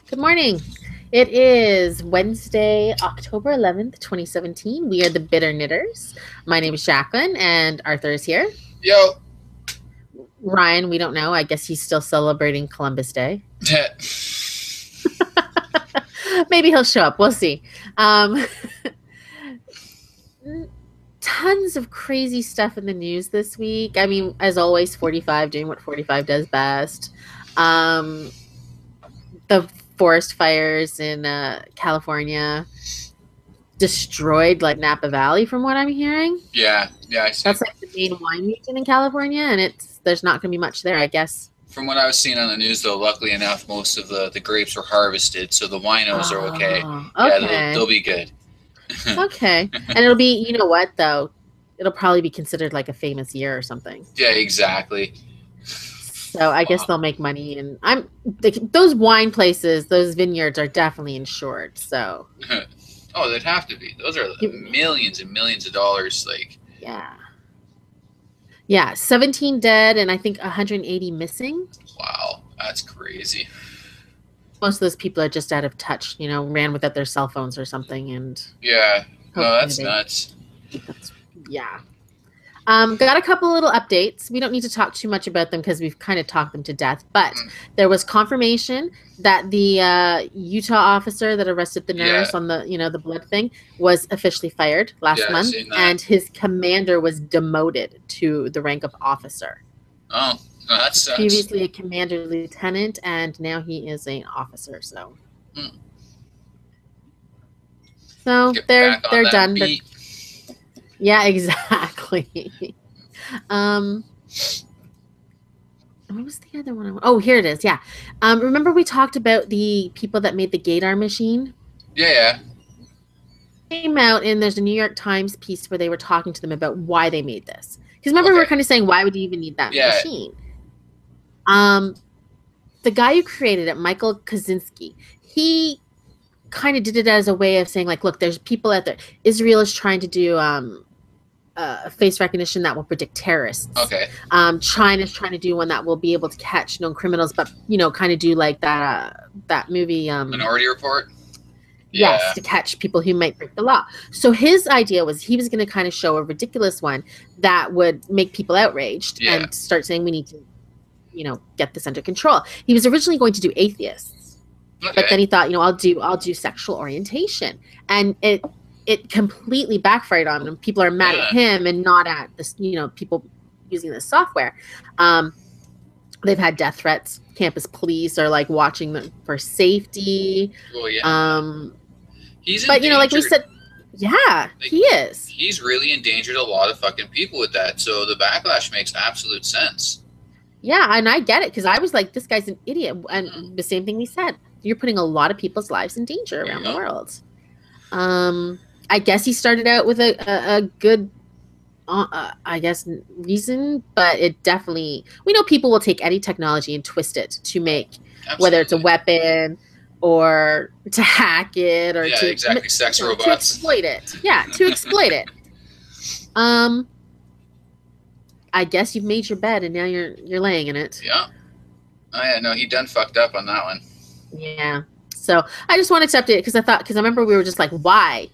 Good morning. It is Wednesday, October 11th, 2017. We are the Bitter Knitters. My name is Jacqualine, and Arthur is here. Yo. Ryan, we don't know. I guess he's still celebrating Columbus Day. Maybe he'll show up. We'll see. Tons of crazy stuff in the news this week. I mean, as always, 45 doing what 45 does best. The forest fires in California destroyed like Napa Valley, from what I'm hearing. Yeah, I see. That's like the main wine region in California, and there's not going to be much there, I guess. From what I was seeing on the news, though, luckily enough, most of the grapes were harvested, so the winos are okay. Okay. Yeah, they'll be good. Okay. And it'll be, you know what, though? It'll probably be considered like a famous year or something. Yeah, exactly. So I guess they'll make money. And those wine places, those vineyards are definitely insured. So. Oh, they'd have to be. Those are millions and millions of dollars. Like. Yeah, 17 dead and I think 180 missing. Wow, that's crazy. Most of those people are just out of touch, ran without their cell phones or something. And yeah, no, that's nuts. Yeah. Got a couple little updates. We don't need to talk too much about them because we've kind of talked them to death. But there was confirmation that the Utah officer that arrested the nurse on the, the blood thing was officially fired last month. And his commander was demoted to the rank of officer. Oh, that sucks. Previously a commander lieutenant, and now he is an officer. So, they're done. Yeah, exactly. What was the other one? Oh, here it is. Yeah. Remember we talked about the people that made the Gaydar machine? Yeah. Came out, and there's a New York Times piece where they were talking to them about why they made this. Because remember, we were kind of saying, why would you even need that machine? The guy who created it, Michael Kaczynski, he kind of did it as a way of saying, like, look, there's people out there. Israel is trying to do face recognition that will predict terrorists. Okay. China's trying to do one that will be able to catch known criminals, but kind of do like that movie Minority Report. Yes, to catch people who might break the law. So his idea was he was going to kind of show a ridiculous one that would make people outraged and start saying we need to, get this under control. He was originally going to do atheists, but then he thought, I'll do sexual orientation, and it completely backfired on him. People are mad at him and not at this, people using this software. They've had death threats. Campus police are like watching them for safety. Well, yeah. He's but like we said, he is. He's really endangered a lot of fucking people with that. So the backlash makes absolute sense. Yeah, and I get it because I was like, this guy's an idiot. And the same thing we said. You're putting a lot of people's lives in danger around the world. I guess he started out with a good, I guess, reason, but it definitely, we know people will take any technology and twist it to make, whether it's a weapon or to hack it or sex robots. To exploit it. Yeah, to exploit it. I guess you've made your bed and now you're laying in it. Yeah. Oh yeah, no, he done fucked up on that one. Yeah. So I just wanted to update it because I remember we were just like, why?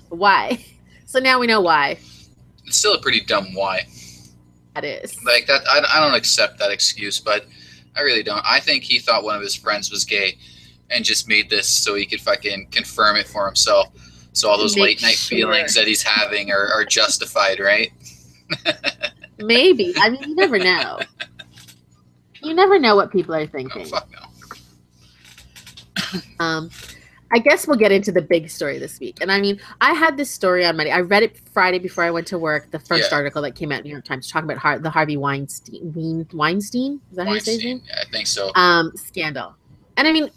Why? So now we know why. It's still a pretty dumb why. That is. Like that, I don't accept that excuse, but I really don't. I think he thought one of his friends was gay and just made this so he could fucking confirm it for himself. So all those late night feelings that he's having are justified, right? Maybe. I mean, you never know. You never know what people are thinking. Oh, fuck no. I guess we'll get into the big story this week. And I mean, I had this story on Monday. I read it Friday before I went to work. The first article that came out in New York Times talking about the Harvey Weinstein. Weinstein? Is that how you say his name? Yeah, I think so. Scandal. And I mean,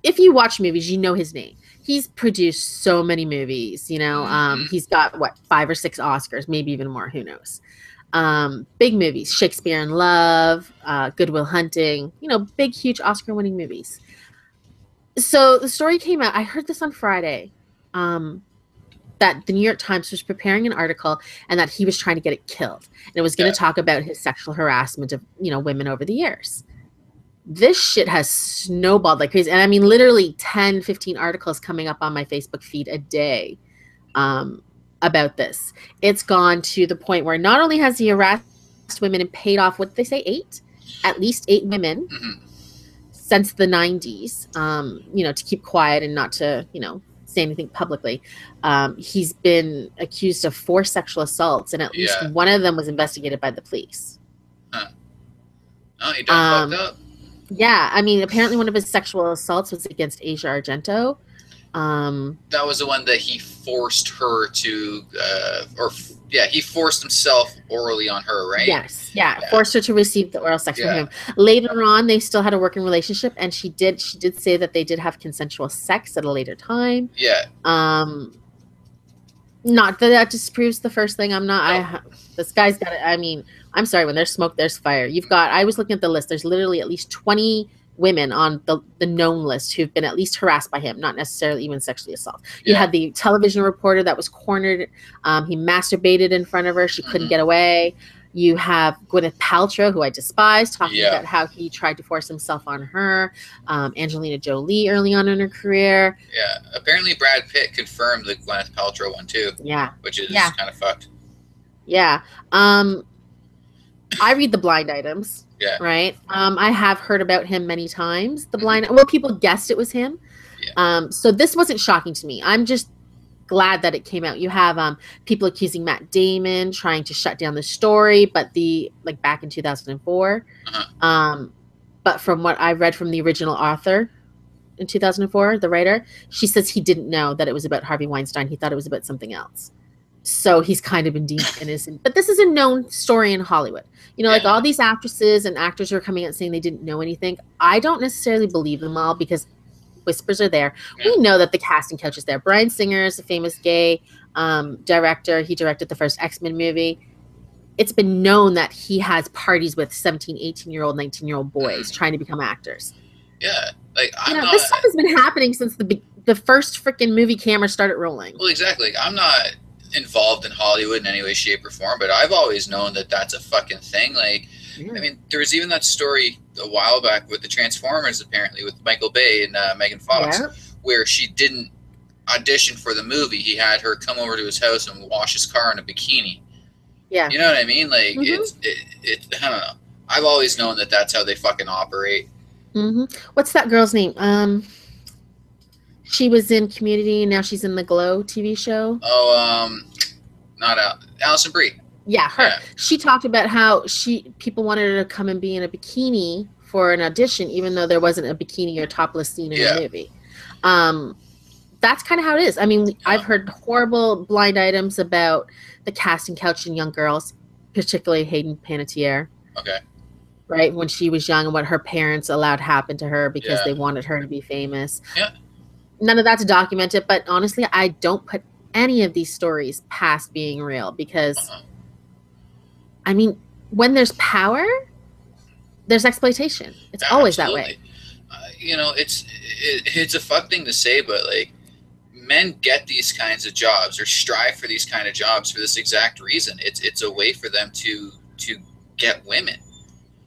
if you watch movies, you know his name. He's produced so many movies, He's got, 5 or 6 Oscars, maybe even more. Who knows? Big movies. Shakespeare in Love, Good Will Hunting, big, huge Oscar-winning movies. So the story came out. I heard this on Friday, that the New York Times was preparing an article and that he was trying to get it killed. And it was going to talk about his sexual harassment of, women over the years. this shit has snowballed like crazy. And I mean, literally 10, 15 articles coming up on my Facebook feed a day about this. It's gone to the point where not only has he harassed women and paid off, what did they say, at least 8 women since the 90s, to keep quiet and not to, say anything publicly. He's been accused of 4 sexual assaults, and at least one of them was investigated by the police. Huh. Oh, he done fucked up. Yeah, I mean, apparently one of his sexual assaults was against Asia Argento. That was the one that he forced her to, he forced himself orally on her, right? Yes, yeah, forced her to receive the oral sex from him. Later on, they still had a working relationship, and she did say that they did have consensual sex at a later time. Yeah. Not that disproves the first thing. This guy's got it. I mean, I'm sorry, when there's smoke, there's fire. I was looking at the list. There's literally at least 20 women on the known list who've been at least harassed by him, not necessarily even sexually assaulted. You had the television reporter that was cornered. He masturbated in front of her. She couldn't get away. You have Gwyneth Paltrow, who I despise, talking about how he tried to force himself on her. Angelina Jolie early on in her career. Yeah. Apparently Brad Pitt confirmed the Gwyneth Paltrow one too. Yeah. Which is kind of fucked. Yeah. I read the blind items. Yeah. Right. I have heard about him many times. People guessed it was him. Yeah. So this wasn't shocking to me. I'm just glad that it came out. You have people accusing Matt Damon trying to shut down the story, but back in 2004. But from what I read from the original author in 2004, the writer, she says he didn't know that it was about Harvey Weinstein. He thought it was about something else. So he's kind of been deemed innocent. But this is a known story in Hollywood. All these actresses and actors are coming out saying they didn't know anything. I don't necessarily believe them all because whispers are there. Yeah. We know that the casting couch is there. Bryan Singer is a famous gay director. He directed the first X-Men movie. It's been known that he has parties with 17, 18-year-old, 19-year-old boys trying to become actors. Yeah. This stuff has been happening since the first freaking movie camera started rolling. Well, exactly. I'm not involved in Hollywood in any way, shape, or form, but I've always known that that's a fucking thing. I mean, there was even that story a while back with the Transformers, apparently, with Michael Bay and Megan Fox, where she didn't audition for the movie. He had her come over to his house and wash his car in a bikini. Yeah. You know what I mean? It's I don't know. I've always known that that's how they fucking operate. What's that girl's name? She was in Community, and now she's in the Glow TV show. Oh, not Alison Brie. Yeah, her. Yeah. She talked about how people wanted her to come and be in a bikini for an audition, even though there wasn't a bikini or topless scene in the movie. That's kind of how it is. I mean, I've heard horrible blind items about the casting couch in young girls, particularly Hayden Panettiere. Okay. Right, when she was young and what her parents allowed happen to her because they wanted her to be famous. Yeah. None of that's documented, but honestly, I don't put any of these stories past being real because, I mean, when there's power, there's exploitation. It's always that way. It's a fuck thing to say, but men get these kinds of jobs or strive for these kind of jobs for this exact reason. It's a way for them to get women.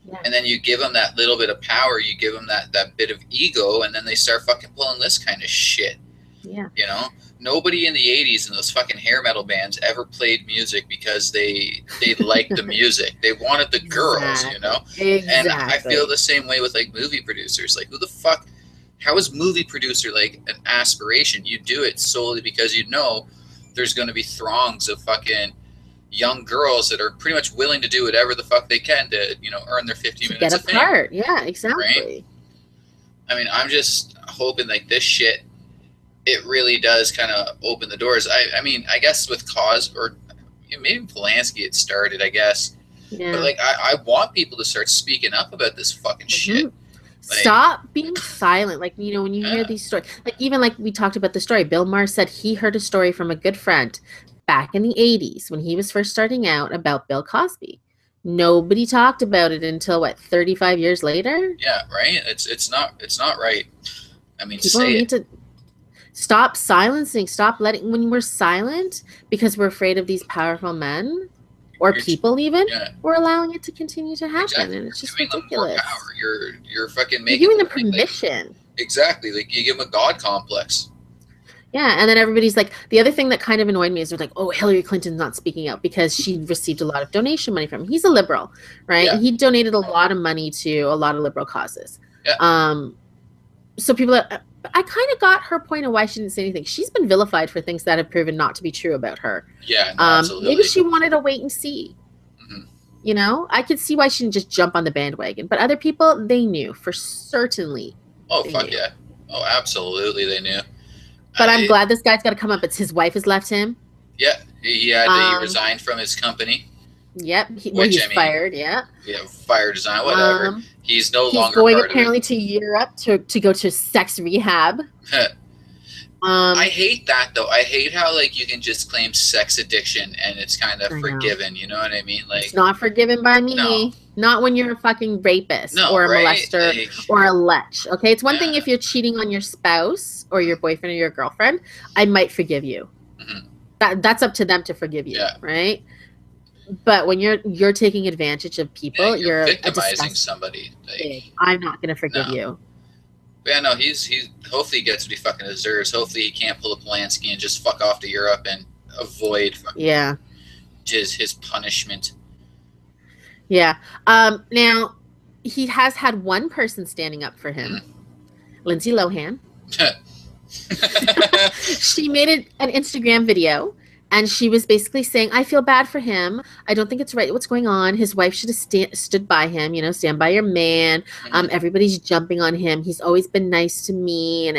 Yeah. And then you give them that little bit of power, you give them that bit of ego, and then they start fucking pulling this kind of shit. Yeah. Nobody in the 80s in those fucking hair metal bands ever played music because they liked the music. They wanted the girls, Exactly. And I feel the same way with movie producers. Who the fuck, how is movie producer an aspiration? You do it solely because there's going to be throngs of fucking young girls that are pretty much willing to do whatever the fuck they can to, earn their 15 minutes of fame. Get a part. Yeah, exactly. Right? I mean, I'm just hoping this shit, it really does kind of open the doors. I mean, I guess with Cause or maybe Polanski it started, I guess. Yeah. But I want people to start speaking up about this fucking shit. Stop being silent. When you hear these stories, even we talked about the story, Bill Maher said he heard a story from a good friend back in the 80s when he was first starting out about Bill Cosby. Nobody talked about it until 35 years later? Yeah, right? It's not right. I mean, people need to stop silencing, stop letting, when we're silent because we're afraid of these powerful men, or people even yeah. were allowing it to continue to happen, exactly. and it's just giving ridiculous. Them more power. You're fucking making You're giving them permission. Like, exactly, like you give them a god complex. Yeah, and then everybody's like, the other thing that kind of annoyed me is they're like, oh, Hillary Clinton's not speaking out because she received a lot of donation money from him. He's a liberal, right? Yeah. He donated a lot of money to a lot of liberal causes. Yeah. So people are, I kind of got her point of why she didn't say anything. She's been vilified for things that have proven not to be true about her. Yeah, no, absolutely. Maybe she wanted to wait and see. Mm-hmm. You know, I could see why she didn't just jump on the bandwagon. But other people, they knew for certainly. Oh, fuck yeah. Oh, absolutely, they knew. But I'm glad this guy's got to come up. It's his wife has left him. Yeah, he resigned from his company. Yep, he's fired. Yeah. Yeah, fired, resigned, whatever. He's no longer. He's going apparently to Europe to go to sex rehab. I hate that though. I hate how like you can just claim sex addiction and it's kind of forgiven. You know what I mean? Like, it's not forgiven by me. No. Not when you're a fucking rapist or a molester or a lech. Okay, it's one thing if you're cheating on your spouse or your boyfriend or your girlfriend. I might forgive you. Mm-hmm. That's up to them to forgive you, right? But when you're taking advantage of people, you're victimizing somebody. Like, I'm not going to forgive you. But yeah, no, he's hopefully he gets what he fucking deserves. Hopefully he can't pull a Polanski and just fuck off to Europe and avoid his punishment. Yeah. Now he has had one person standing up for him, Lindsay Lohan. She made an Instagram video. And she was basically saying, I feel bad for him. I don't think it's right what's going on. His wife should have stood by him, you know, stand by your man. Everybody's jumping on him. He's always been nice to me. And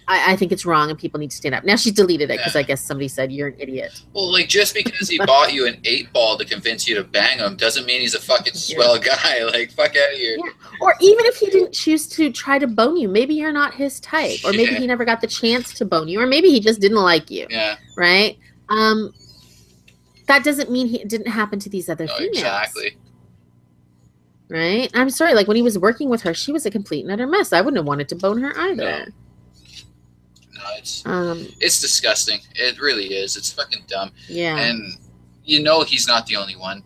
I think it's wrong and people need to stand up. Now she deleted it because I guess somebody said you're an idiot. Well, like just because he bought you an 8-ball to convince you to bang him doesn't mean he's a fucking swell guy. Like, fuck out of here. Yeah. Or even if he didn't choose to try to bone you, maybe you're not his type. Or maybe he never got the chance to bone you. Or maybe he just didn't like you. Yeah. Right? That doesn't mean it didn't happen to these other females. Exactly. Right? I'm sorry. Like when he was working with her, she was a complete and utter mess. I wouldn't have wanted to bone her either. No, it's disgusting. It really is. It's fucking dumb. Yeah. And you know he's not the only one.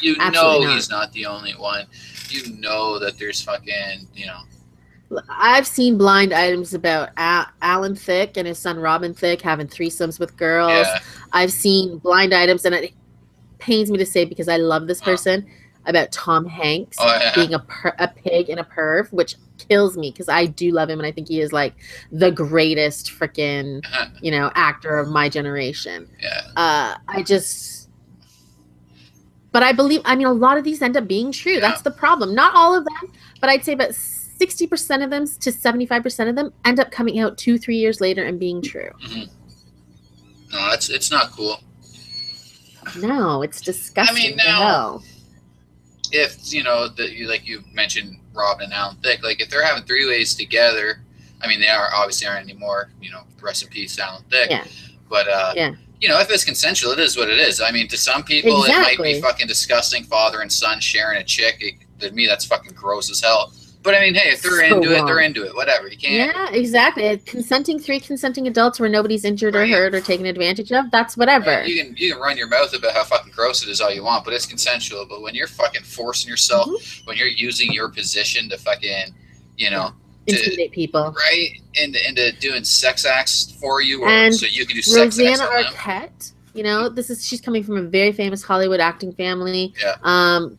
You Absolutely know he's not the only one. You know that there's fucking, you know. I've seen blind items about Alan Thicke and his son Robin Thicke having threesomes with girls. Yeah. I've seen blind items, and it pains me to say because I love this person, about Tom Hanks being a pig and a perv, which kills me because I do love him and I think he is like the greatest freaking actor of my generation. But I believe, I mean, a lot of these end up being true. That's the problem. Not all of them, but I'd say about 60% of them to 75% of them end up coming out 2-3 years later and being true. Mm-hmm. No, it's not cool. No, it's disgusting. I mean, now, if, like you mentioned, Robin and Alan Thicke, like if they're having 3-ways together, I mean, they obviously aren't anymore, rest in peace, Alan Thicke. Yeah. But, if it's consensual, it is what it is. I mean, to some people, it might be fucking disgusting, father and son sharing a chick. To me, that's fucking gross as hell. But I mean, hey, if they're into it, they're into it. Whatever. You can't. Yeah, exactly. Three consenting adults where nobody's injured or hurt or taken advantage of, that's whatever. Right. You can run your mouth about how fucking gross it is all you want, but it's consensual. But when you're fucking forcing yourself, when you're using your position to fucking, intimidate people, right, into doing sex acts for you, and so you can do sex acts on them. Arquette, she's coming from a very famous Hollywood acting family. Yeah.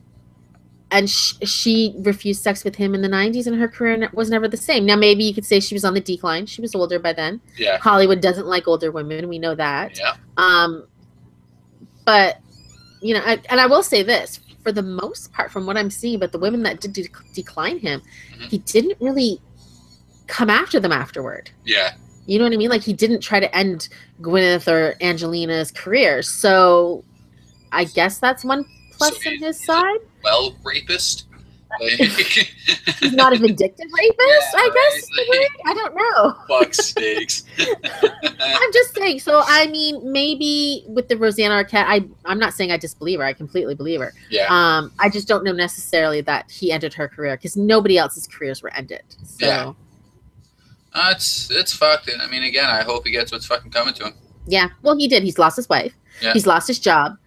And she refused sex with him in the 90s, and her career was never the same. Now, maybe you could say she was on the decline. She was older by then. Yeah. Hollywood doesn't like older women. We know that. Yeah. But, and I will say this. For the most part, from what I'm seeing, but the women that did decline him, he didn't really come after them afterward. Yeah. You know what I mean? Like, he didn't try to end Gwyneth or Angelina's career. So, I guess that's one plus on his side. Well, rapist. He's not a vindictive rapist, I guess. I don't know. Fuck steaks. I'm just saying. So, I mean, maybe with the Rosanna Arquette, I'm not saying I disbelieve her. I completely believe her. Yeah. I just don't know necessarily that he ended her career because nobody else's careers were ended. So. Yeah. It's fucked. I mean, again, I hope he gets what's fucking coming to him. Yeah. Well, he did. He's lost his wife. Yeah. He's lost his job.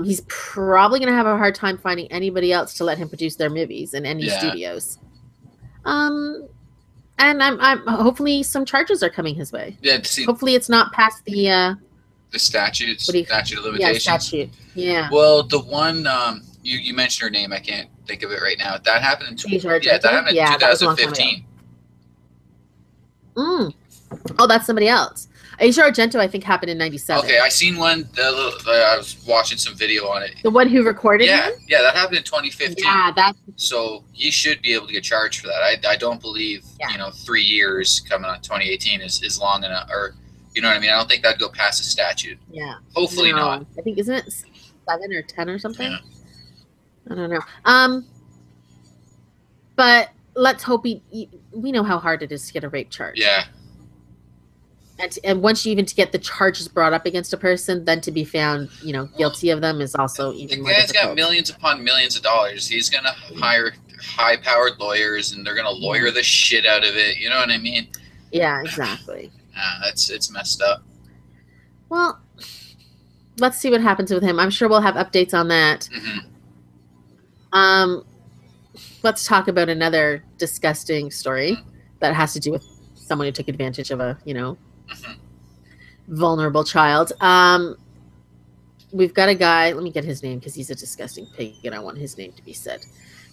He's probably going to have a hard time finding anybody else to let him produce their movies in any studios. And I'm hopefully some charges are coming his way. Yeah. Hopefully it's not past the statute of limitations. Yeah, statute. Yeah. Well, the one you mentioned her name. I can't think of it right now. That happened in that happened in 2015. Oh, that's somebody else. Asia Argento, I think, happened in 97. Okay, I seen one. I was watching some video on it. The one who recorded him? Yeah, that happened in 2015. Yeah, that's... So he should be able to get charged for that. I don't believe 3 years coming on 2018 is long enough, or you know what I mean. I don't think that'd go past the statute. Yeah. Hopefully not. I think isn't it 7 or 10 or something? Yeah. I don't know. But let's hope we know how hard it is to get a rape charge. Yeah. And once you even to get the charges brought up against a person, then to be found, guilty of them is also even more difficult. The guy's got millions upon millions of dollars. He's going to hire high-powered lawyers, and they're going to lawyer the shit out of it. You know what I mean? Yeah, exactly. It's messed up. Well, let's see what happens with him. I'm sure we'll have updates on that. Mm-hmm. Let's talk about another disgusting story that has to do with someone who took advantage of a, vulnerable child. We've got a guy, let me get his name because he's a disgusting pig and I want his name to be said.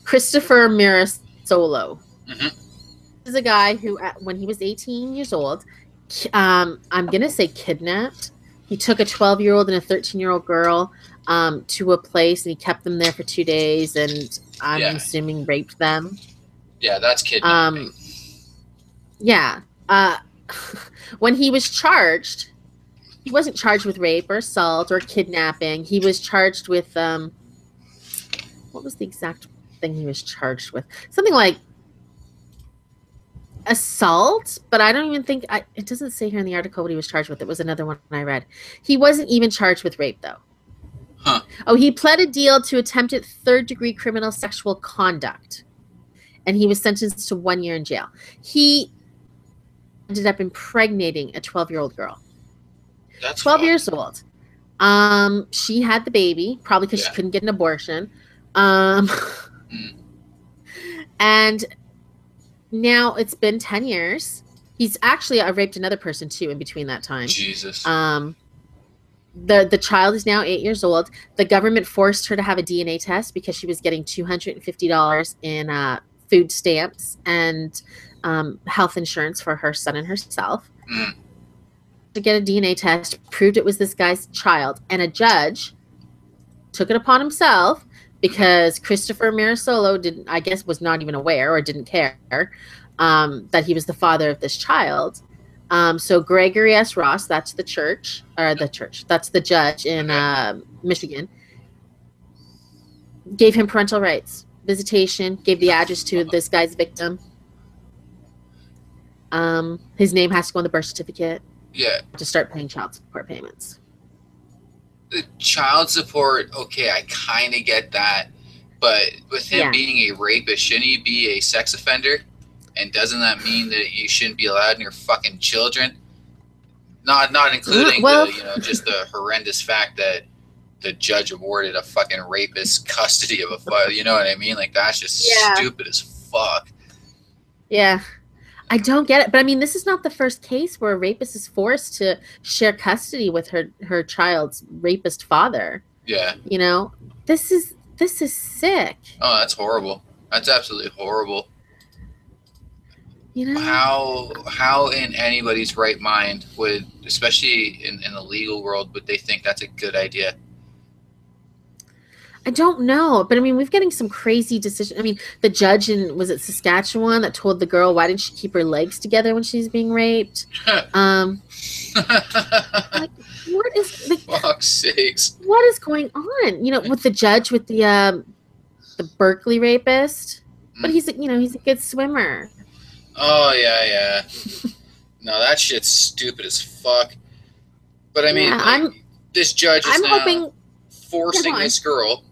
Christopher Mirasolo. Mm-hmm. This is a guy who, when he was 18 years old, I'm going to say kidnapped. He took a 12-year-old and a 13-year-old girl to a place and he kept them there for 2 days and I'm assuming raped them. Yeah, that's kidnapping. Yeah. When he was charged, he wasn't charged with rape or assault or kidnapping. He was charged with, what was the exact thing he was charged with? Something like assault, but I don't even think, it doesn't say here in the article what he was charged with. It was another one I read. He wasn't even charged with rape, though. Huh. Oh, he pled a deal to attempted third-degree criminal sexual conduct, and he was sentenced to 1 year in jail. He ended up impregnating a 12-year-old girl. That's 12 years old. She had the baby, probably because she couldn't get an abortion. And now it's been 10 years. He's actually raped another person, too, in between that time. Jesus. The child is now 8 years old. The government forced her to have a DNA test because she was getting $250 in food stamps and health insurance for her son and herself. To get a DNA test, proved it was this guy's child, and a judge took it upon himself because Christopher Mirasolo was not even aware or didn't care that he was the father of this child. So Gregory S. Ross, that's the judge in Michigan, gave him parental rights, visitation, gave the address to this guy's victim. His name has to go on the birth certificate. Yeah. To start paying child support payments. The child support, okay, I kind of get that. But with him being a rapist, shouldn't he be a sex offender? And doesn't that mean that you shouldn't be allowed near fucking children? Not including just the horrendous fact that the judge awarded a fucking rapist custody of a you know what I mean? Like, that's just stupid as fuck. Yeah. I don't get it. But I mean, this is not the first case where a rapist is forced to share custody with her child's rapist father. Yeah. This is sick. Oh, that's horrible. That's absolutely horrible. How in anybody's right mind would, especially in the legal world, would they think that's a good idea? I don't know, but I mean, we're getting some crazy decisions. I mean, the judge was it Saskatchewan that told the girl, why didn't she keep her legs together when she's being raped? What is fuck's sakes? What is going on? With the judge with the Berkeley rapist, but he's a good swimmer. Oh yeah. No, that shit's stupid as fuck. But I mean, this judge is now forcing this girl.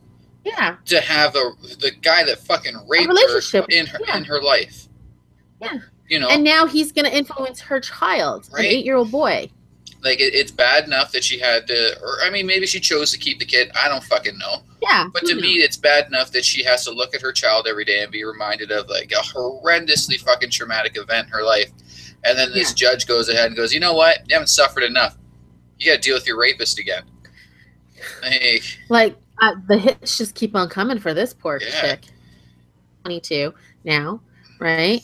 Yeah. To have the guy that fucking raped her in her life. Yeah. You know. And now he's going to influence her child, an 8-year-old boy. Like, it's bad enough that she had to, or I mean, maybe she chose to keep the kid. I don't fucking know. Yeah. But to me, it's bad enough that she has to look at her child every day and be reminded of like a horrendously fucking traumatic event in her life. And then this judge goes ahead and goes, you know what? You haven't suffered enough. You got to deal with your rapist again. Like the hits just keep on coming for this poor chick. 22 now, right?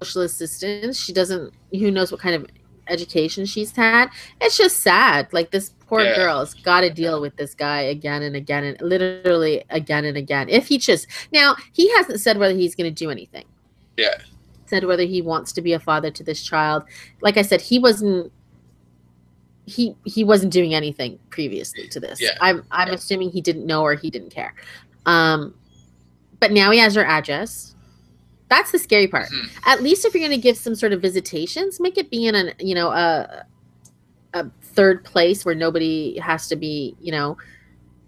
Social assistance. She doesn't. Who knows what kind of education she's had? It's just sad. Like this poor girl's got to deal with this guy again and again, and literally again and again. If he just now, he hasn't said whether he's going to do anything. Yeah. Said whether he wants to be a father to this child. Like I said, he wasn't. He wasn't doing anything previously to this. Yeah. I'm assuming he didn't know or he didn't care. But now he has her address. That's the scary part. At least if you're going to give some sort of visitations, make it be in a third place where nobody has to be,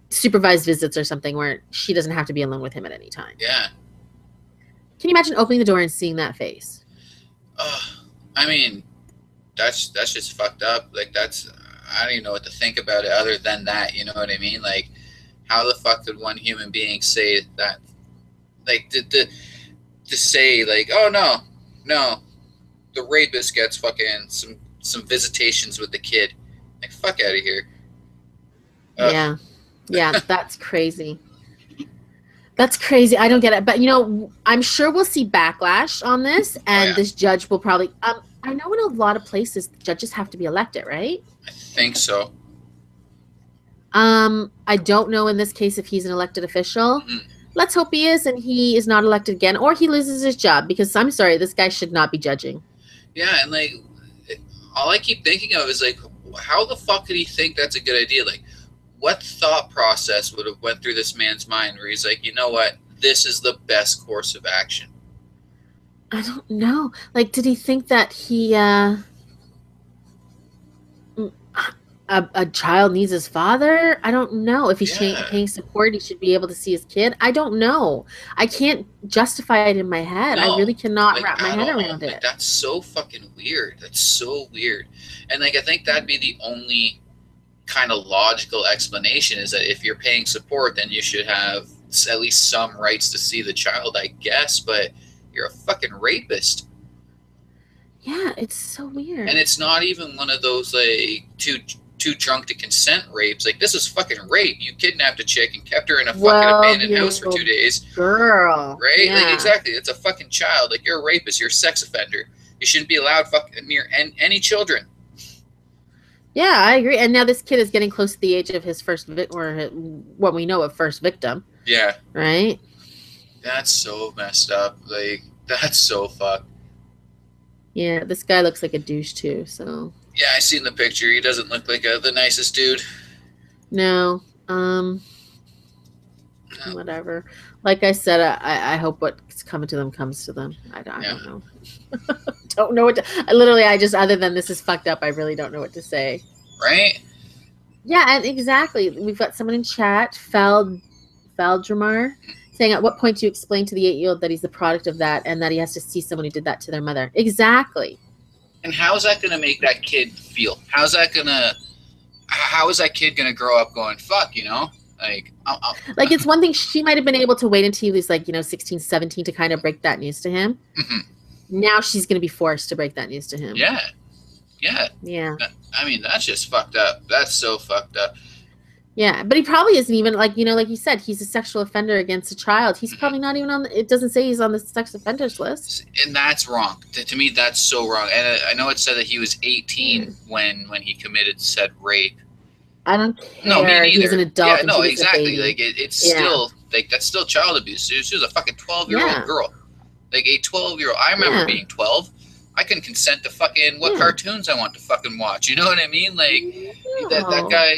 supervised visits or something where she doesn't have to be alone with him at any time. Yeah. Can you imagine opening the door and seeing that face? I mean, that's just fucked up. Like I don't even know what to think about it other than that. You know what I mean? Like, how the fuck could one human being say that? Like, to say like, oh no, the rapist gets fucking some visitations with the kid. Like, fuck out of here. Yeah, that's crazy. That's crazy. I don't get it. But I'm sure we'll see backlash on this, and this judge will probably. I know in a lot of places judges have to be elected, right? I think so. I don't know in this case if he's an elected official. Let's hope he is, and he is not elected again, or he loses his job, because I'm sorry, this guy should not be judging. Yeah, and like, all I keep thinking of is like, how the fuck could he think that's a good idea? Like, what thought process would have went through this man's mind where he's like, you know what, this is the best course of action? I don't know. Like, did he think that he a child needs his father? I don't know. If he's paying support, he should be able to see his kid. I don't know. I can't justify it in my head. I really cannot wrap my head around it. That's so fucking weird. That's so weird. And like, I think that'd be the only kind of logical explanation, is that if you're paying support, then you should have at least some rights to see the child, I guess. But you're a fucking rapist. Yeah, it's so weird. And it's not even one of those like too drunk to consent rapes. Like, this is fucking rape. You kidnapped a chick and kept her in a fucking abandoned house for 2 days. Girl. Right? Yeah. Like, exactly. It's a fucking child. Like, you're a rapist. You're a sex offender. You shouldn't be allowed fucking near any children. Yeah, I agree. And now this kid is getting close to the age of his first victim, or what we know of first victim. Yeah. Right? That's so messed up. Like, that's so fucked. Yeah, this guy looks like a douche too, so. Yeah, I seen the picture. He doesn't look like the nicest dude. No. Whatever. Like I said, I hope what's coming to them comes to them. I don't know. Don't know what to, I just, other than this is fucked up, I really don't know what to say. Right? Yeah, and exactly. We've got someone in chat, Faldramar, saying, at what point do you explain to the 8-year-old that he's the product of that and that he has to see someone who did that to their mother? Exactly. And how is that going to make that kid feel? How is that kid going to grow up going, fuck, Like, like, it's one thing she might have been able to wait until he was like, 16, 17 to kind of break that news to him. Mm-hmm. Now she's going to be forced to break that news to him. Yeah. Yeah. I mean, that's just fucked up. That's so fucked up. Yeah, but he probably isn't even, like you said, he's a sexual offender against a child. He's probably not even on it doesn't say he's on the sex offenders list. And that's wrong. To me, that's so wrong. And I know it said that he was 18 when he committed said rape. I don't care. No, me neither. He was an adult. Yeah, no, exactly. Like, it's still, like, that's still child abuse. She was a fucking 12-year-old girl. Like, a 12-year-old. I remember being 12. I can consent to fucking what cartoons I want to fucking watch. You know what I mean? Like, that guy,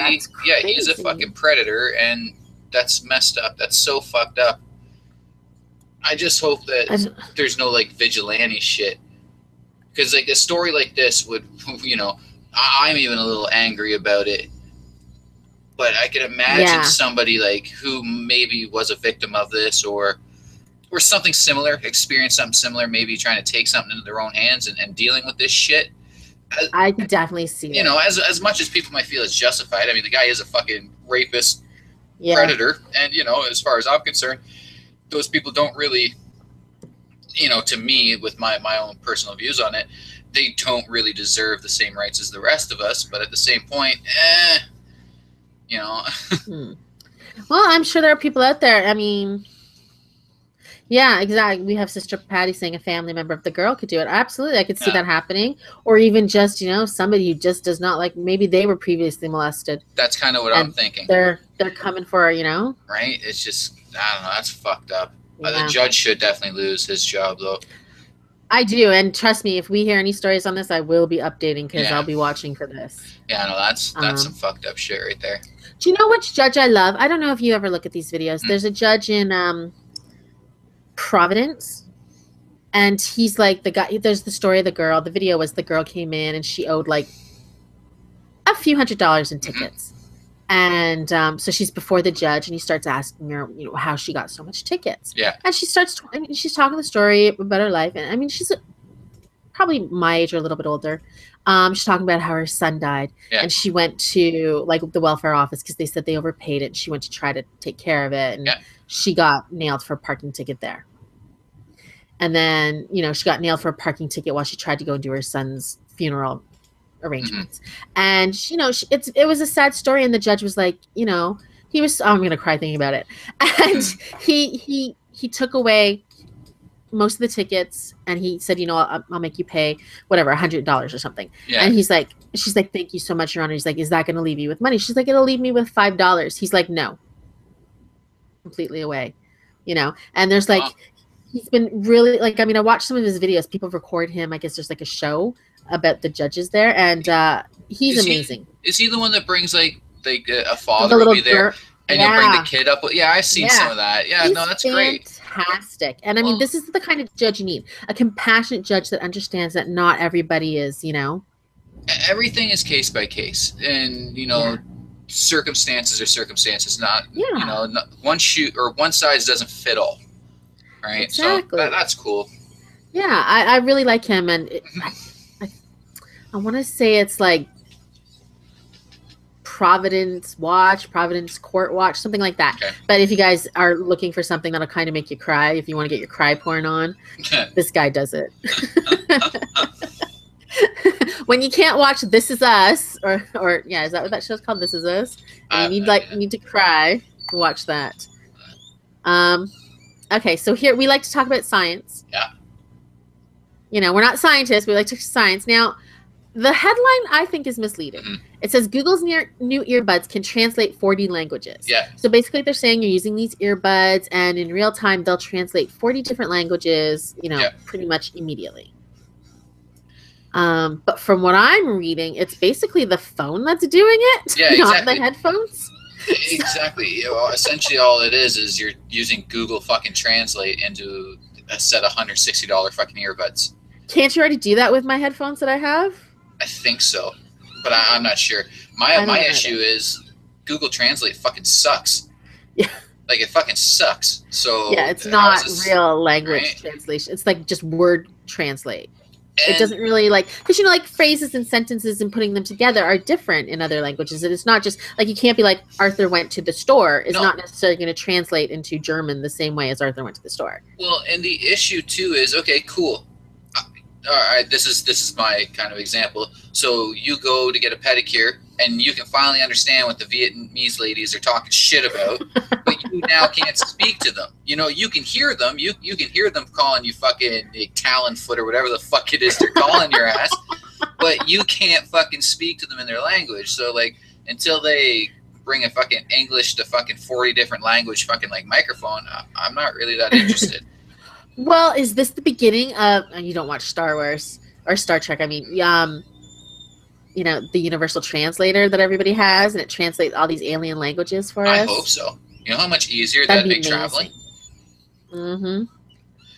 he's a fucking predator, and that's messed up. That's so fucked up. I just hope that there's no, like, vigilante shit. Because, like, a story like this would, I'm even a little angry about it. But I can imagine somebody, like, who maybe was a victim of this or something similar, experienced something similar, maybe trying to take something into their own hands and dealing with this shit. I could definitely see it. As much as people might feel it's justified, I mean, the guy is a fucking rapist, predator, and as far as I'm concerned, those people don't really, to me, with my own personal views on it, they don't really deserve the same rights as the rest of us. But at the same point, Well, I'm sure there are people out there. I mean, yeah, exactly. We have Sister Patty saying a family member of the girl could do it. Absolutely. I could see that happening. Or even just, somebody who just does not like, maybe they were previously molested. That's kind of what I'm thinking. They're coming for, Right? It's just, I don't know. That's fucked up. Yeah. The judge should definitely lose his job, though. I do. And trust me, if we hear any stories on this, I will be updating because I'll be watching for this. Yeah, no, that's some fucked up shit right there. Do you know which judge I love? I don't know if you ever look at these videos. There's a judge in Providence, and he's like the guy. There's the story of the girl. The video was the girl came in and she owed like a few $100s in tickets, and so she's before the judge, and he starts asking her, how she got so much tickets. Yeah, and she starts. She's talking the story about her life, and I mean, she's probably my age or a little bit older. She's talking about how her son died, and she went to like the welfare office because they said they overpaid it. And she went to try to take care of it, and she got nailed for a parking ticket there. And then, she got nailed for a parking ticket while she tried to go and do her son's funeral arrangements. And, it was a sad story. And the judge was like, he was, I'm going to cry thinking about it. And he took away most of the tickets, and he said, I'll make you pay whatever, $100 or something. Yeah. And she's like, thank you so much, Your Honor. He's like, is that going to leave you with money? She's like, it'll leave me with $5. He's like, no, completely away, and there's like, he's been really like, I mean, I watched some of his videos. People record him. I guess there's like a show about the judges there, and he's amazing. Is he the one that brings like a father will be there? And you'll bring the kid up. Yeah, I've seen some of that. Yeah, no, that's great. Fantastic. And I mean, this is the kind of judge you need. A compassionate judge that understands that not everybody is, Everything is case by case. And, circumstances are circumstances. Not, not one size doesn't fit all. Right? Exactly. So that's cool. Yeah, I really like him. And I want to say it's like Providence Court Watch, something like that. Okay. But if you guys are looking for something that'll kind of make you cry, if you want to get your cry porn on, this guy does it. When you can't watch This Is Us, or yeah, is that what that show's called? This Is Us. And you need to cry, watch that. Okay, so here we like to talk about science. Yeah. We're not scientists. We like to science. Now, the headline, I think, is misleading. It says Google's new earbuds can translate 40 languages. Yeah. So basically they're saying you're using these earbuds, and in real time, they'll translate 40 different languages, pretty much immediately. But from what I'm reading, it's basically the phone that's doing it, not the headphones. Exactly. Well, essentially all it is you're using Google fucking Translate into a set of $160 fucking earbuds. Can't you already do that with my headphones that I have? I think so, but I'm not sure. My issue is Google Translate fucking sucks. Yeah. Like, it fucking sucks. So yeah, it's not real language translation. It's like just word translate. It doesn't really because like phrases and sentences and putting them together are different in other languages. And it's not just like, you can't be like Arthur went to the store. It's not necessarily going to translate into German the same way as Arthur went to the store. Well, and the issue too is, okay, cool. All right, this is my kind of example. So you go to get a pedicure, and you can finally understand what the Vietnamese ladies are talking shit about, but you now can't speak to them. You can hear them. You can hear them calling you fucking Talon foot or whatever the fuck it is they're calling your ass, but you can't fucking speak to them in their language. So like, until they bring a fucking English to fucking 40 different language fucking like microphone, I'm not really that interested. Well, is this the beginning of? You don't watch Star Wars or Star Trek? I mean, the universal translator that everybody has, and it translates all these alien languages for us. I hope so. You know how much easier that'd make traveling?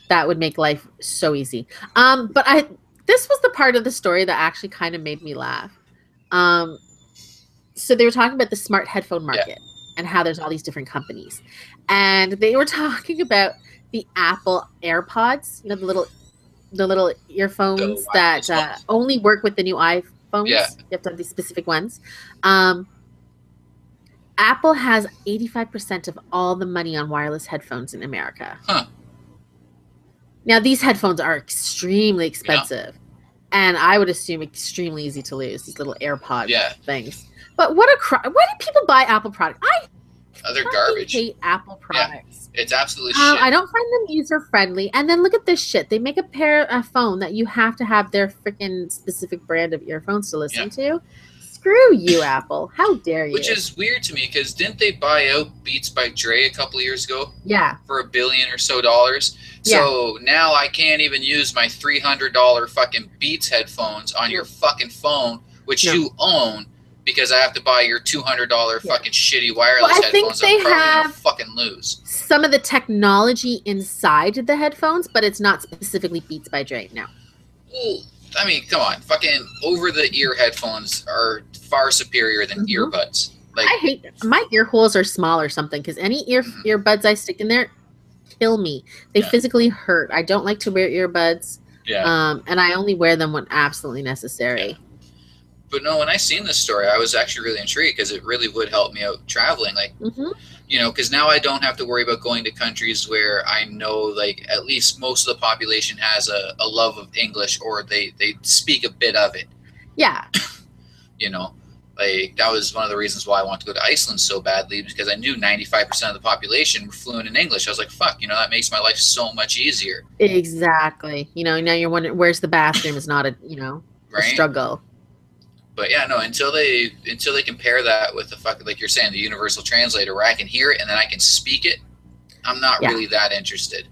That would make life so easy. But this was the part of the story that actually kind of made me laugh. So they were talking about the smart headphone market and how there's all these different companies, and they were talking about the Apple AirPods, the little the little earphones that only work with the new iPhones. Yeah. You have to have these specific ones. Apple has 85% of all the money on wireless headphones in America. Huh. Now, these headphones are extremely expensive, and I would assume extremely easy to lose, these little AirPod things. But what a why do people buy Apple products? They're garbage. Hate Apple products. Yeah. It's absolutely shit. I don't find them user-friendly. And then look at this shit. They make a phone that you have to have their freaking specific brand of earphones to listen to. Screw you, Apple. How dare you? Which is weird to me, because didn't they buy out Beats by Dre a couple of years ago? Yeah. For $1 billion or so. So now I can't even use my $300 fucking Beats headphones on your fucking phone, which you own, because I have to buy your $200 fucking shitty wireless headphones. Think they have fucking lose some of the technology inside the headphones, but it's not specifically Beats by Dre now. Well, I mean, come on, fucking over-the-ear headphones are far superior than earbuds. Like, I hate my ear holes are small or something, because any earbuds I stick in there kill me. They physically hurt. I don't like to wear earbuds. Yeah. And I only wear them when absolutely necessary. Yeah. But no, when I seen this story, I was actually really intrigued, because it really would help me out traveling. Like, you know, because now I don't have to worry about going to countries where I know, like, at least most of the population has a love of English, or they speak a bit of it. Yeah. You know, like, that was one of the reasons why I wanted to go to Iceland so badly, because I knew 95% of the population were fluent in English. I was like, fuck, you know, that makes my life so much easier. Exactly. You know, now you're wondering where's the bathroom is not a, you know, a struggle. But yeah, no, until they compare that with the fucking, like you're saying, the universal translator, where I can hear it and then I can speak it, I'm not really that interested.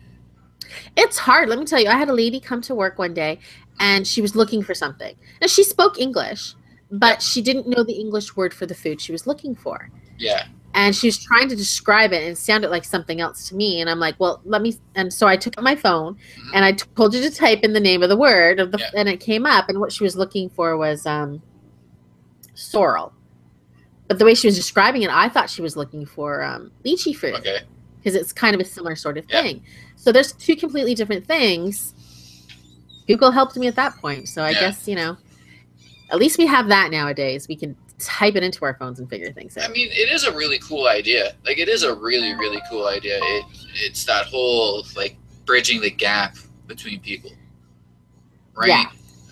It's hard. Let me tell you, I had a lady come to work one day, and she was looking for something. Now, she spoke English, but she didn't know the English word for the food she was looking for. Yeah. And she was trying to describe it, and it sounded like something else to me. And I'm like, well, let me. And so I took out my phone, and I told you to type in the name of the word, and it came up. And what she was looking for was sorrel. But the way she was describing it, I thought she was looking for lychee fruit. Okay. Because it's kind of a similar sort of thing. So there's two completely different things. Google helped me at that point. So I guess, you know, at least we have that nowadays. We can type it into our phones and figure things out. I mean, it is a really cool idea. Like, it is a really, really cool idea. It's that whole, like, bridging the gap between people. Right? Yeah.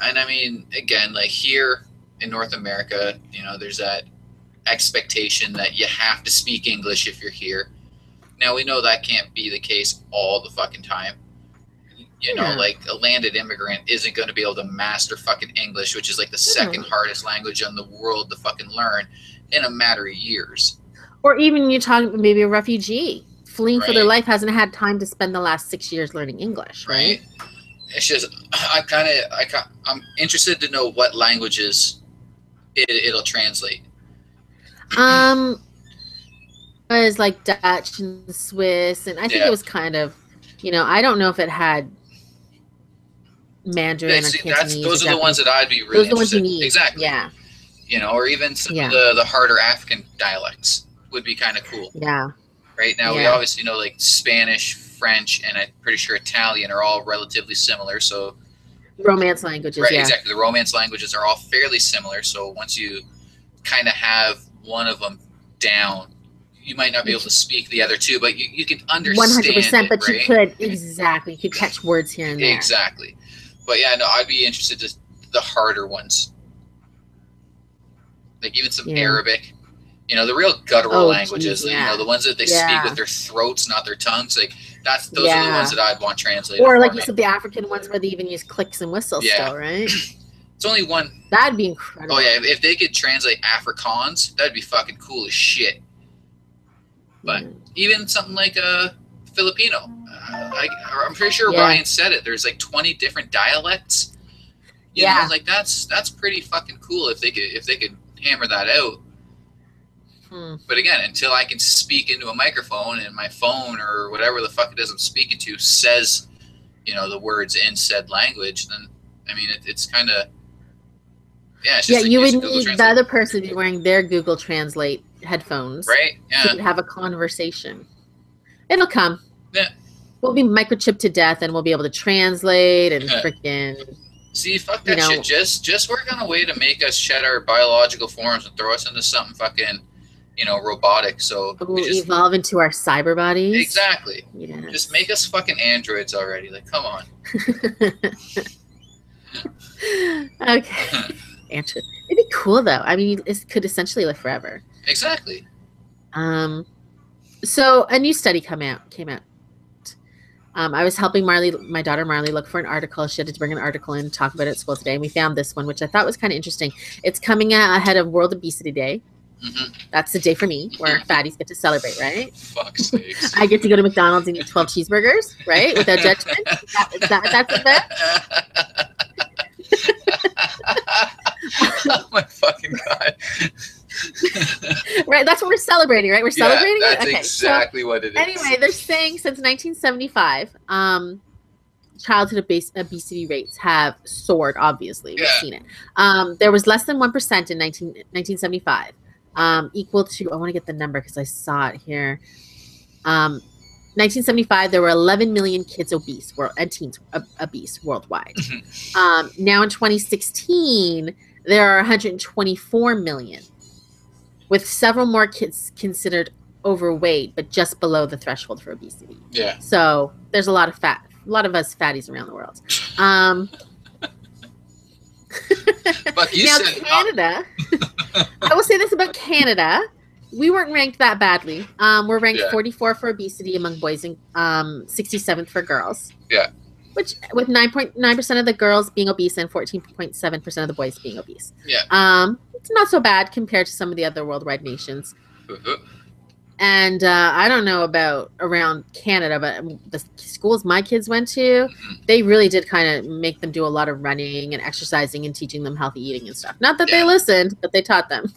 And I mean, again, like, here in North America, you know, there's that expectation that you have to speak English if you're here. Now, we know that can't be the case all the fucking time. You know, like, a landed immigrant isn't going to be able to master fucking English, which is like the second hardest language in the world to fucking learn, in a matter of years. Or even you're talking maybe a refugee fleeing for their life, hasn't had time to spend the last 6 years learning English, right? It's just, I'm interested to know what languages it'll translate. It was like Dutch and Swiss, and I think it was kind of, you know, I don't know if it had Mandarin or Cantonese. Those are the ones that I'd be really interested in. Those are the ones you need. Exactly. Yeah. You know, or even some of the harder African dialects would be kind of cool. Yeah. Right now, we obviously know, like, Spanish, French, and I'm pretty sure Italian are all relatively similar. So Romance languages, exactly. The Romance languages are all fairly similar. So once you kind of have one of them down, you might not be able to speak the other two, but you can understand 100%, but you could, you could catch words here and there. Exactly. But yeah, no, I'd be interested in the harder ones. Like even some Arabic. You know, the real guttural languages, you know, the ones that they speak with their throats, not their tongues. Like those are the ones that I'd want translated. Or like you said, the African ones where they even use clicks and whistles still, right? It's only one. That'd be incredible. Oh yeah, if they could translate Afrikaans, that'd be fucking cool as shit. But even something like Filipino, I'm pretty sure Ryan said it. There's like 20 different dialects. You know, like that's pretty fucking cool if they could hammer that out. But again, until I can speak into a microphone and my phone or whatever the fuck it is I'm speaking to says, you know, the words in said language, then I mean it's kind of it's just like you would need the other person to be wearing their Google Translate headphones, right? Yeah, so you could have a conversation. It'll come. Yeah, We'll be microchipped to death, and we'll be able to translate and freaking. See, fuck that shit. Just work on a way to make us shed our biological forms and throw us into something fucking, robotic. So we'll evolve into our cyber bodies. Exactly. Yeah. Just make us fucking androids already. Like, come on. Okay. Android. It'd be cool though. I mean, it could essentially live forever. Exactly. So a new study came out. I was helping my daughter Marley, look for an article. She had to bring an article in and talk about it at school today. And we found this one, which I thought was kind of interesting. It's coming out ahead of World Obesity Day. Mm-hmm. That's the day for me where fatties get to celebrate, right? Fuck's sakes. I get to go to McDonald's and eat 12 cheeseburgers, right? Without judgment. That's a bet. Oh my fucking God. Right, that's what we're celebrating, right? We're celebrating it? That's exactly what it is. Anyway, they're saying since 1975, childhood obesity rates have soared, obviously. We've seen it. There was less than 1% in 1975, equal to, I want to get the number because I saw it here. 1975, there were 11 million kids obese, and teens obese worldwide. Now in 2016, there are 124 million, with several more kids considered overweight, but just below the threshold for obesity. Yeah. So there's a lot of us fatties around the world. But you now said Canada, I will say this about Canada. We weren't ranked that badly. We're ranked 44 for obesity among boys and 67th for girls. Yeah. Which, with 9.9% of the girls being obese and 14.7% of the boys being obese. Yeah. It's not so bad compared to some of the other worldwide nations. Mm-hmm. And I don't know about around Canada, but the schools my kids went to, they really did kind of make them do a lot of running and exercising and teaching them healthy eating and stuff. Not that they listened, but they taught them.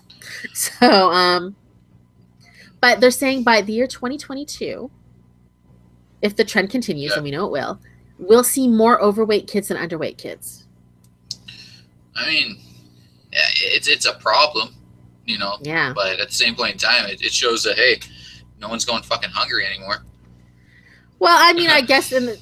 So, but they're saying by the year 2022, if the trend continues, and we know it will, we'll see more overweight kids than underweight kids. I mean, it's a problem, Yeah. But at the same point in time, it shows that, hey, no one's going fucking hungry anymore. Well, I mean, I guess there's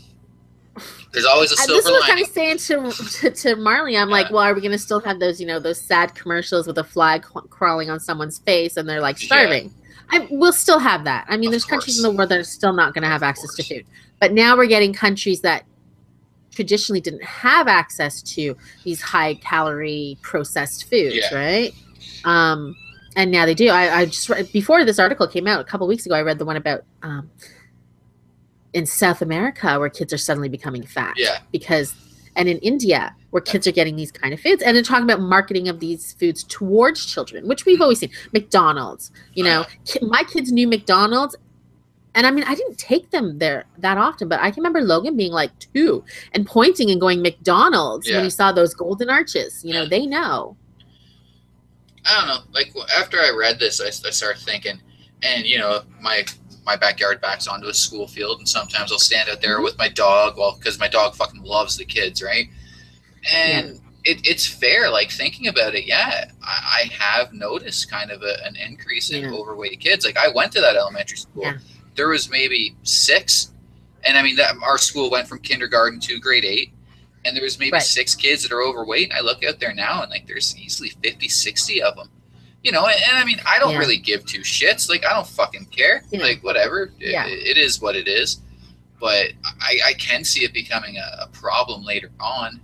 always a silver this is what lining. I'm kind of saying to Marley. I'm like, well, are we going to still have those, those sad commercials with a fly crawling on someone's face and they're like starving? Yeah. We'll still have that. I mean, there's countries in the world that are still not going to have access to food. But now we're getting countries that traditionally didn't have access to these high-calorie processed foods, right? And now they do. I just before this article came out a couple weeks ago, I read the one about in South America where kids are suddenly becoming fat. Yeah. And in India where kids are getting these kind of foods, and they're talking about marketing of these foods towards children, which we've always seen. McDonald's, my kids knew McDonald's. And I mean, I didn't take them there that often, but I can remember Logan being like 2 and pointing and going McDonald's when he saw those golden arches. They know. I don't know. Like, after I read this, I started thinking, and, my backyard backs onto a school field, and sometimes I'll stand out there with my dog, because my dog fucking loves the kids, right? And it's fair, like, thinking about it, I have noticed kind of an increase in overweight kids. Like, I went to that elementary school. Yeah. There was maybe 6, and I mean that our school went from kindergarten to grade 8, and there was maybe 6 kids that are overweight. And I look out there now, and like there's easily 50, 60 of them. And I mean, I don't really give 2 shits. Like, I don't fucking care. Like, whatever. It is what it is. But I can see it becoming a problem later on.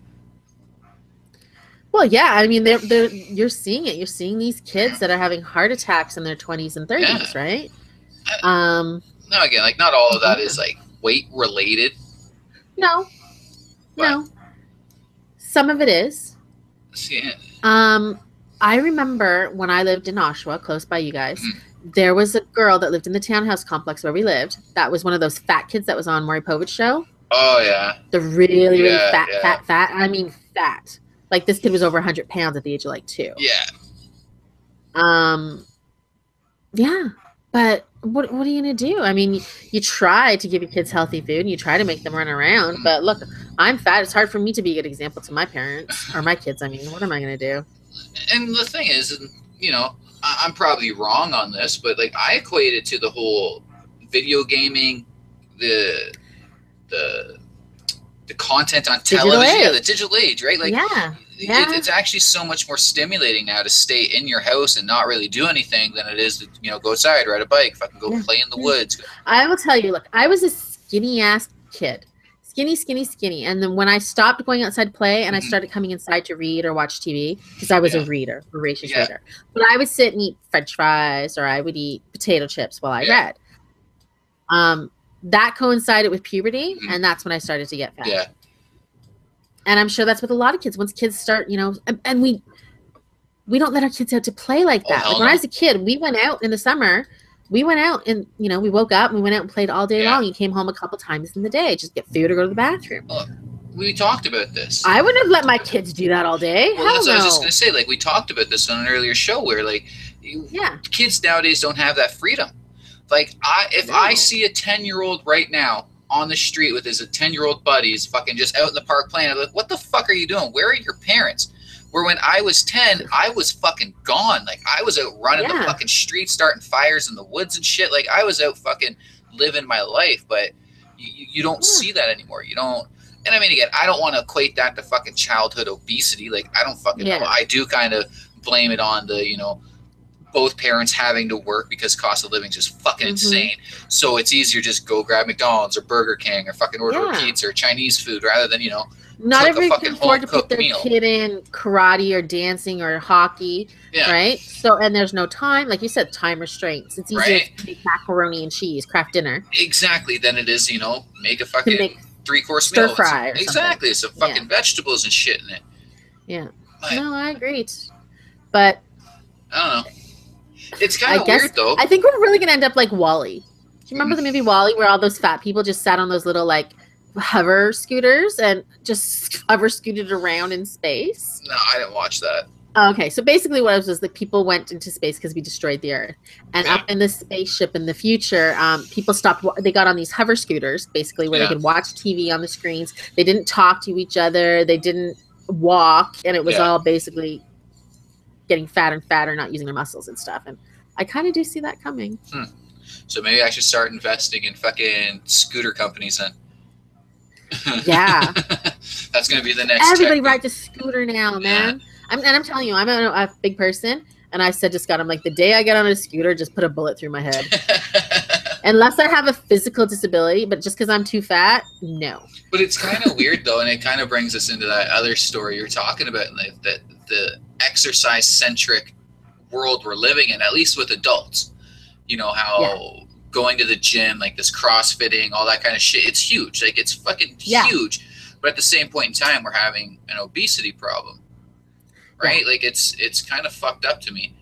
Well, yeah. I mean, you're seeing it. You're seeing these kids that are having heart attacks in their 20s and 30s, right? No, again, like, not all of that is like weight related. No. Some of it is. Yeah. I remember when I lived in Oshawa, close by you guys, there was a girl that lived in the townhouse complex where we lived. That was one of those fat kids that was on Maury Povich's show. Oh, yeah. The really, really fat. I mean, fat. Like, this kid was over 100 pounds at the age of, like, 2. Yeah. Yeah. But what are you going to do? I mean, you try to give your kids healthy food and you try to make them run around. But look, I'm fat. It's hard for me to be a good example to my parents or my kids. I mean, what am I going to do? And the thing is, I'm probably wrong on this, but like I equate it to the whole video gaming, the content on television, the digital age, right? Like, it's actually so much more stimulating now to stay in your house and not really do anything than it is to, you know, go outside, ride a bike, fucking go play in the woods. I will tell you, look, I was a skinny ass kid. Skinny. And then when I stopped going outside to play and I started coming inside to read or watch TV, because I was a reader, voracious reader. But I would sit and eat French fries or I would eat potato chips while I read. That coincided with puberty, and that's when I started to get fat. Yeah. And I'm sure that's with a lot of kids. Once kids start, you know, and we don't let our kids out to play like that. Like when I was a kid, we went out in the summer. We went out and, you know, we woke up and we went out and played all day long. You came home a couple times in the day, just get food or go to the bathroom. Well, we talked about this. I wouldn't have let my kids do that all day. Well, that's what I was just going to say. Like, we talked about this on an earlier show where, like, kids nowadays don't have that freedom. Like, if I see a 10-year-old right now on the street with his 10-year-old buddies fucking just out in the park playing, I'm like, what the fuck are you doing? Where are your parents? Where when I was 10, I was fucking gone. Like, I was out running the fucking streets, starting fires in the woods and shit. Like, I was out fucking living my life. But you don't see that anymore. You don't. And I mean, again, I don't want to equate that to fucking childhood obesity. Like, I don't fucking know. I do kind of blame it on the, you know, both parents having to work because cost of living is just fucking insane. So it's easier just go grab McDonald's or Burger King or fucking order a pizza or Chinese food rather than, you know, not everyone can afford to put their kid in karate or dancing or hockey, right? So, and there's no time, like you said, time restraints. It's easier to make macaroni and cheese, craft dinner. Exactly, than it is, you know, make a fucking 3-course meal. Stir fry. Exactly, some fucking vegetables and shit in it. Yeah. No, I agree. But I don't know. It's kind of weird, though. I think we're really going to end up like WALL-E. Do you remember the movie WALL-E where all those fat people just sat on those little, like, hover scooters and just hover scooted around in space? No, I didn't watch that. Okay, so basically what it was that people went into space because we destroyed the Earth. And up in the spaceship in the future, people they got on these hover scooters, basically, where they could watch TV on the screens. They didn't talk to each other. They didn't walk. And it was all basically getting fatter and fatter, not using their muscles and stuff. And I kind of do see that coming. So maybe I should start investing in fucking scooter companies then. Yeah. That's going to be the next Everybody rides a scooter now, man. I'm telling you, I'm a big person. And I said to Scott, I'm like, the day I get on a scooter, just put a bullet through my head. Unless I have a physical disability, but just because I'm too fat, no. But it's kind of weird, though, and it kind of brings us into that other story you're talking about, that the exercise-centric world we're living in, at least with adults. You know, how going to the gym, like this CrossFitting, all that kind of shit, it's huge. Like, it's fucking huge. But at the same point in time, we're having an obesity problem. Right? Like, it's kind of fucked up to me.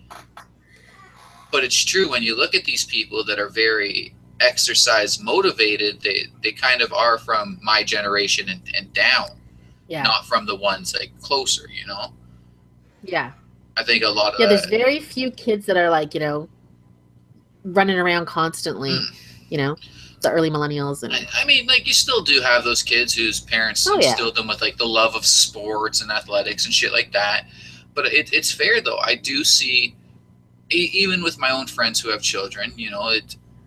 But it's true, when you look at these people that are very exercise motivated, they kind of are from my generation and down. Not from the ones, like, closer, you know? Yeah. I think a lot of there's very few kids that are, like, you know, running around constantly, you know, the early millennials. And I mean, like, you still do have those kids whose parents instilled them with, like, the love of sports and athletics and shit like that. But it's fair, though. I do see, even with my own friends who have children, you know,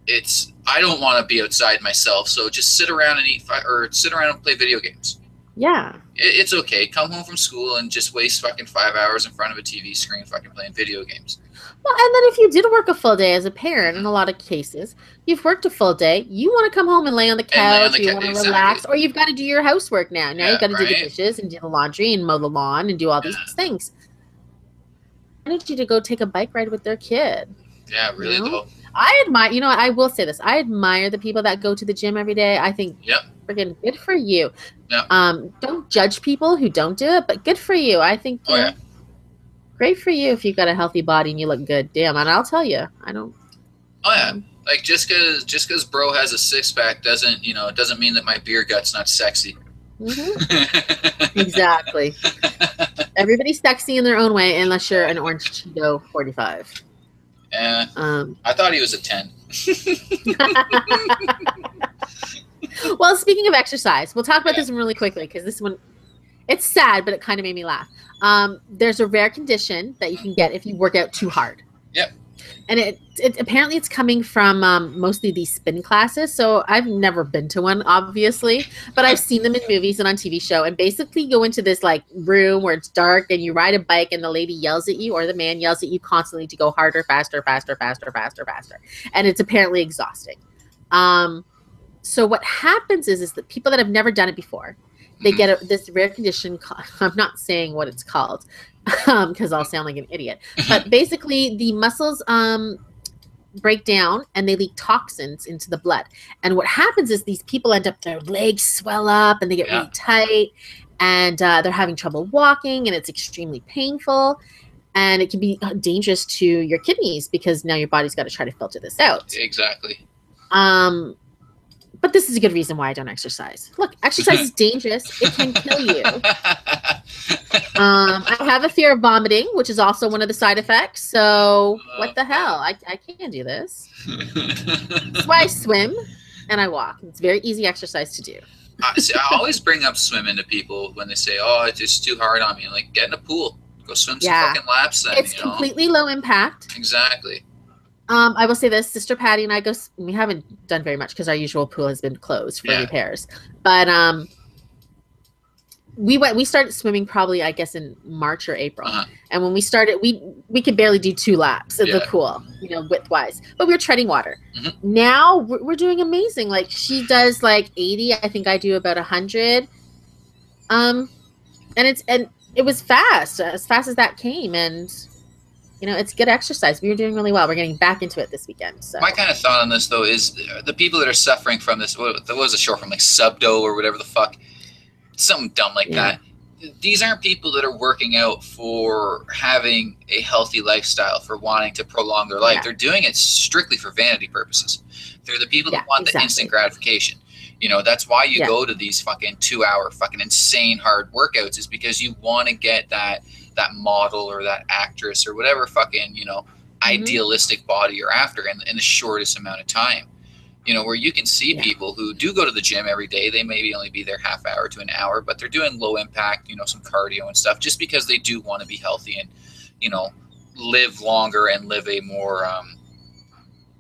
it's I don't want to be outside myself, so just sit around and sit around and play video games. Yeah. It's okay. Come home from school and just waste fucking 5 hours in front of a TV screen fucking playing video games. Well, and then if you did work a full day as a parent, in a lot of cases, you've worked a full day, you want to come home and lay on the couch, you want to relax, or you've got to do your housework now. Now you've got to do the dishes and do the laundry and mow the lawn and do all these things. I need you to go take a bike ride with their kid. Yeah, really, though. I admire, you know, I will say this. I admire the people that go to the gym every day. I think, freaking good for you. Don't judge people who don't do it, but good for you. I think, you know, great for you if you've got a healthy body and you look good. Damn, and I'll tell you, I don't. Oh, yeah. Like, just because bro has a six-pack doesn't mean that my beer gut's not sexy. Exactly. Everybody's sexy in their own way, unless you're an Orange Cheeto 45. Yeah. I thought he was a 10. Well, speaking of exercise, we'll talk about this one really quickly because this one, it's sad, but it kind of made me laugh. There's a rare condition that you can get if you work out too hard. Yep. And it apparently it's coming from mostly these spin classes. So I've never been to one, obviously, but I've seen them in movies and on TV show. And basically you go into this like room where it's dark and you ride a bike and the lady yells at you or the man yells at you constantly to go harder, faster, faster, faster, faster, faster. And it's apparently exhausting. So what happens is that people that have never done it before, they get this rare condition. I'm not saying what it's called because I'll sound like an idiot. But basically, the muscles break down and they leak toxins into the blood. And what happens is these people end up, their legs swell up and they get really tight. And they're having trouble walking and it's extremely painful. And it can be dangerous to your kidneys because now your body's got to try to filter this out. Exactly. But this is a good reason why I don't exercise. Look, exercise is dangerous. It can kill you. I have a fear of vomiting, which is also one of the side effects. So what the hell? I can't do this. That's why I swim and I walk. It's very easy exercise to do. See, I always bring up swimming to people when they say, oh, it's just too hard on me. I'm like, get in a pool. Go swim some fucking laps then. It's completely low impact. Exactly. I will say this, Sister Patty and I we haven't done very much because our usual pool has been closed for repairs. But we started swimming probably, I guess, in March or April. And when we started, we could barely do 2 laps of the pool, width-wise. But we were treading water. Now we're doing amazing. Like she does like 80. I think I do about 100. And it was fast as that came. And it's good exercise. We were doing really well. We're getting back into it this weekend. So my kind of thought on this, though, is the people that are suffering from this, what was it short from, like subdo or whatever the fuck, something dumb like that. These aren't people that are working out for having a healthy lifestyle, for wanting to prolong their life. They're doing it strictly for vanity purposes. They're the people that want the instant gratification. That's why you go to these fucking 2-hour fucking insane hard workouts, is because you want to get that model or that actress or whatever fucking, idealistic body you're after in the shortest amount of time. Where you can see people who do go to the gym every day. They maybe only be there half hour to an hour, but they're doing low impact, some cardio and stuff, just because they do want to be healthy and, live longer and live a more, I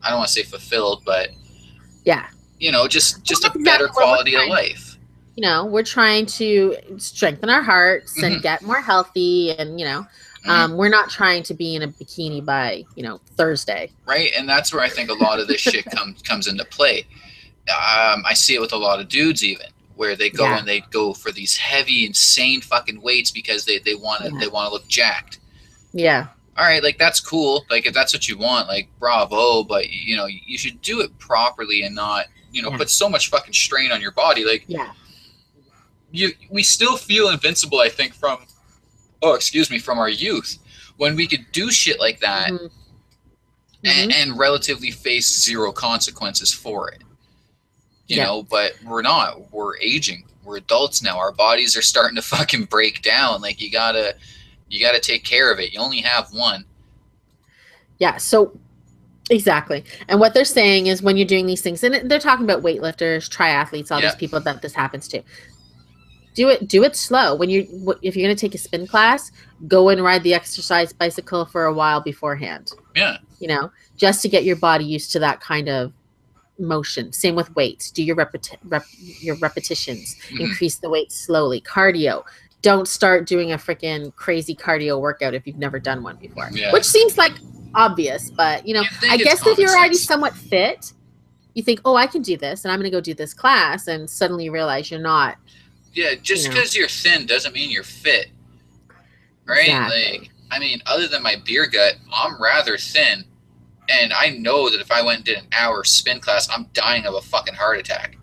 don't want to say fulfilled, but just a better quality of life. We're trying to strengthen our hearts and get more healthy and, we're not trying to be in a bikini by, Thursday. Right. And that's where I think a lot of this shit comes into play. I see it with a lot of dudes even, where they go and they go for these heavy, insane fucking weights because they want to look jacked. Yeah. All right. Like, that's cool. Like, if that's what you want, like, bravo. But, you should do it properly and not, put so much fucking strain on your body. Like, we still feel invincible, I think, from our youth, when we could do shit like that and relatively face zero consequences for it. But we're not. We're aging. We're adults now. Our bodies are starting to fucking break down. Like, you gotta take care of it. You only have one. Yeah. So exactly. And what they're saying is, when you're doing these things, and they're talking about weightlifters, triathletes, all these people that this happens to. Do it slow. If you're going to take a spin class, go and ride the exercise bicycle for a while beforehand. Yeah. Just to get your body used to that kind of motion. Same with weights. Do your repetitions. Increase the weight slowly. Cardio. Don't start doing a freaking crazy cardio workout if you've never done one before. Yeah. Which seems like obvious, but I guess if you're already somewhat fit, you think, oh, I can do this, and I'm going to go do this class, and suddenly you realize you're not. Yeah, just because you're thin doesn't mean you're fit, right? Exactly. Like, I mean, other than my beer gut, I'm rather thin, and I know that if I went and did an hour spin class, I'm dying of a fucking heart attack.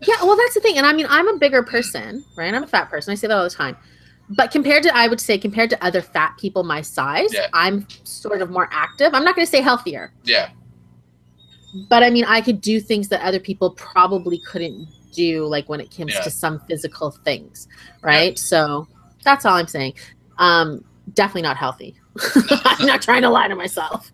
Yeah, well, that's the thing, and I mean, I'm a bigger person, right? I'm a fat person. I say that all the time. But compared to other fat people my size, I'm sort of more active. I'm not going to say healthier. Yeah. But I mean, I could do things that other people probably couldn't do, like when it comes to some physical things, right? Yeah. So that's all I'm saying. Definitely not healthy. I'm not trying to lie to myself.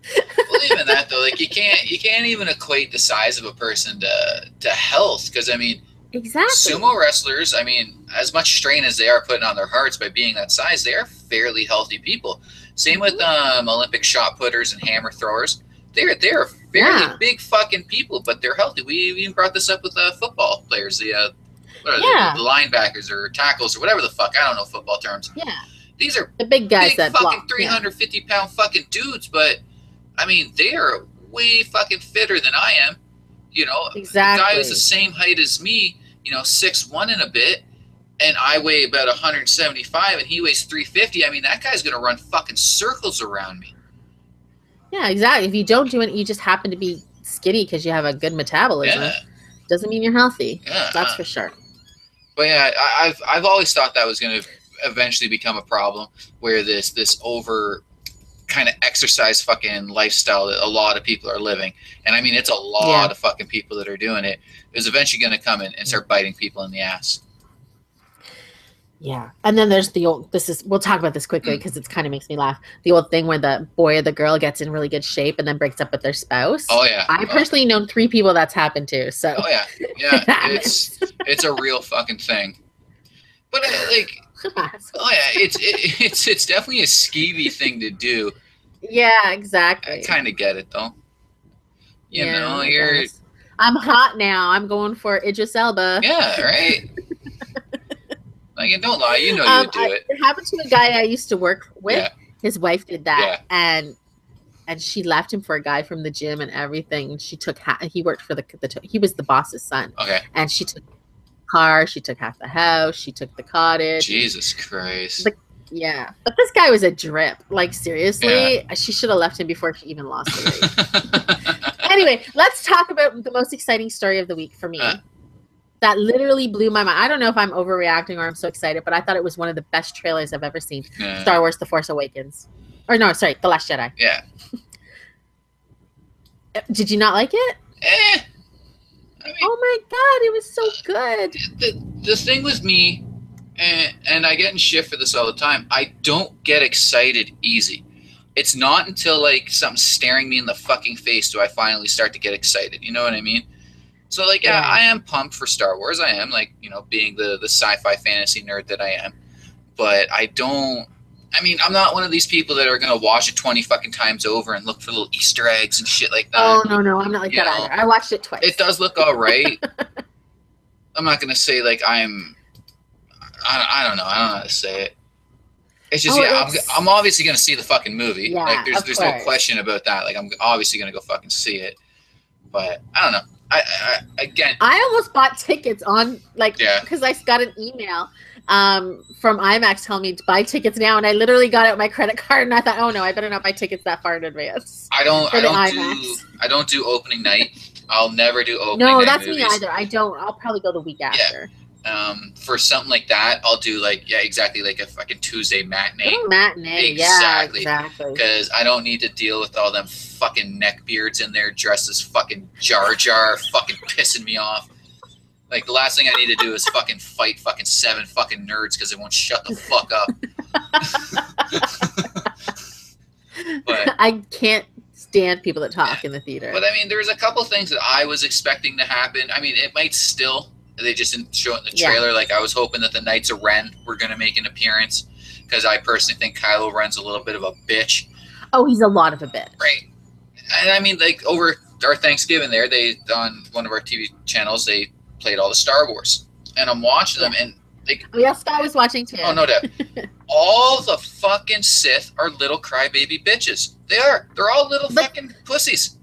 Well, even that though, like you can't even equate the size of a person to health, because I mean, exactly, sumo wrestlers. I mean, as much strain as they are putting on their hearts by being that size, they are fairly healthy people. Same with Olympic shot putters and hammer throwers. They're fairly big fucking people, but they're healthy. We even brought this up with football players, the linebackers or tackles or whatever the fuck. I don't know football terms. Yeah. These are the big guys that fucking block. 350-pound fucking dudes, but I mean, they are way fucking fitter than I am. You know, exactly. The guy who's the same height as me, 6'1" and a bit, and I weigh about 175 and he weighs 350. I mean, that guy's going to run fucking circles around me. Yeah, exactly. If you don't do it, you just happen to be skinny because you have a good metabolism. Yeah. Doesn't mean you're healthy. Yeah. That's for sure. But yeah, I've always thought that was going to eventually become a problem, where this over kind of exercise fucking lifestyle that a lot of people are living. And I mean, it's a lot of fucking people that are doing it, is eventually going to come in and start biting people in the ass. Yeah. And then there's the old, we'll talk about this quickly because it kind of makes me laugh. The old thing where the boy or the girl gets in really good shape and then breaks up with their spouse. Oh yeah. I personally known 3 people that's happened to. So. Oh yeah. Yeah. it's a real fucking thing. But it's definitely a skeevy thing to do. Yeah, exactly. I kind of get it though. You know, I'm hot now. I'm going for Idris Elba. Yeah, right. Like, don't lie. You know you do it. It happened to a guy I used to work with. Yeah. His wife did that, and she left him for a guy from the gym and everything. She took he worked for he was the boss's son. Okay. And she took the car. She took half the house. She took the cottage. Jesus Christ. But this guy was a drip. Like, seriously, she should have left him before she even lost the weight. Anyway, let's talk about the most exciting story of the week for me. That literally blew my mind. I don't know if I'm overreacting or I'm so excited, but I thought it was one of the best trailers I've ever seen. Star Wars: The Force Awakens. Or no, sorry, The Last Jedi. Yeah. Did you not like it? I mean, oh my God, it was so good. The thing with me, and I get in shit for this all the time, I don't get excited easy. It's not until like something's staring me in the fucking face do I finally start to get excited. You know what I mean? So, like, yeah, I am pumped for Star Wars. I am, like, being the sci-fi fantasy nerd that I am. But I'm not one of these people that are going to watch it 20 fucking times over and look for little Easter eggs and shit like that. Oh, no, I'm not like that either. I watched it twice. It does look all right. I'm not going to say, like, I don't know. I don't know how to say it. It's just, I'm obviously going to see the fucking movie. Yeah, like, there's no question about that. Like, I'm obviously going to go fucking see it. But, I don't know. I almost bought tickets on because I got an email from IMAX telling me to buy tickets now, and I literally got out my credit card and I thought, oh no, I better not buy tickets that far in advance. I don't do opening night. I'll never do opening night. No, that's movies. Me either. I don't. I'll probably go the week after. For something like that, I'll do exactly like a fucking Tuesday matinee. Matinee, exactly. Because I don't need to deal with all them fucking neckbeards in there dressed as fucking Jar Jar, fucking pissing me off. Like, the last thing I need to do is fucking fight fucking 7 fucking nerds because they won't shut the fuck up. But I can't stand people that talk in the theater. But I mean, there was a couple things that I was expecting to happen. I mean, it might still. They just didn't show it in the trailer. Like, I was hoping that the Knights of Ren were going to make an appearance because I personally think Kylo Ren's a little bit of a bitch. Oh, he's a lot of a bitch. Right. And I mean, like, over our Thanksgiving there, on one of our TV channels, they played all the Star Wars. And I'm watching them, and like... Oh, yes, I was watching too. Oh, no doubt. All the fucking Sith are little crybaby bitches. They are. They're all little fucking pussies.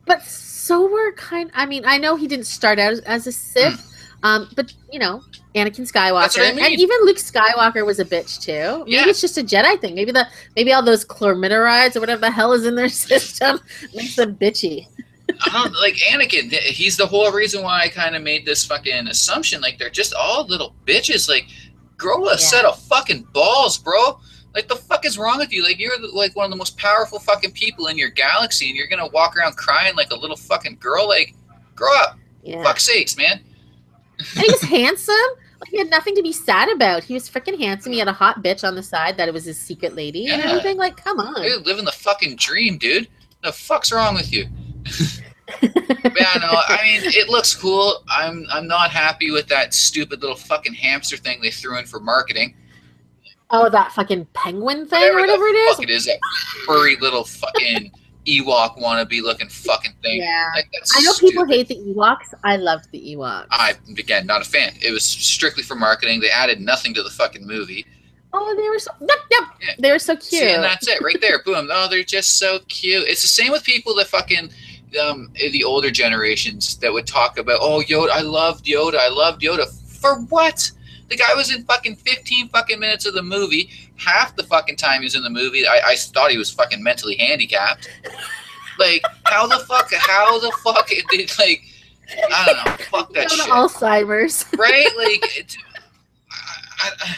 But... So we're I know he didn't start out as a Sith, but, Anakin Skywalker. That's what I mean. And even Luke Skywalker was a bitch, too. Maybe it's just a Jedi thing. Maybe all those chlormidorides or whatever the hell is in their system makes them bitchy. I don't, like, Anakin, he's the whole reason why I kind of made this fucking assumption. Like, they're just all little bitches. Like, grow a set of fucking balls, bro. Like, the fuck is wrong with you? Like, you're like one of the most powerful fucking people in your galaxy, and you're gonna walk around crying like a little fucking girl. Like, grow up. Yeah. Fuck's sakes, man. And he was handsome. Like, he had nothing to be sad about. He was freaking handsome. He had a hot bitch on the side that it was his secret lady and everything. Like, come on. Dude, living the fucking dream, dude. The fuck's wrong with you? Yeah, no, I mean, it looks cool. I'm not happy with that stupid little fucking hamster thing they threw in for marketing. Oh, that fucking penguin thing or Whatever the whatever it is. fuck it is, that furry little fucking Ewok wannabe looking fucking thing. Yeah. Like, that's I know stupid. people hate the Ewoks. I loved the Ewoks. Again, not a fan. It was strictly for marketing. They added nothing to the fucking movie. Oh, they were so yep. Yeah. They were so cute. See, and that's it right there. Boom. Oh, they're just so cute. It's the same with people that fucking the older generations that would talk about, oh, Yoda, I loved Yoda. I loved Yoda. For what? The guy was in fucking 15 fucking minutes of the movie. Half the fucking time he was in the movie, I thought he was fucking mentally handicapped. Like, how the fuck did, like, I don't know, fuck that shit. Alzheimer's. Right? Like,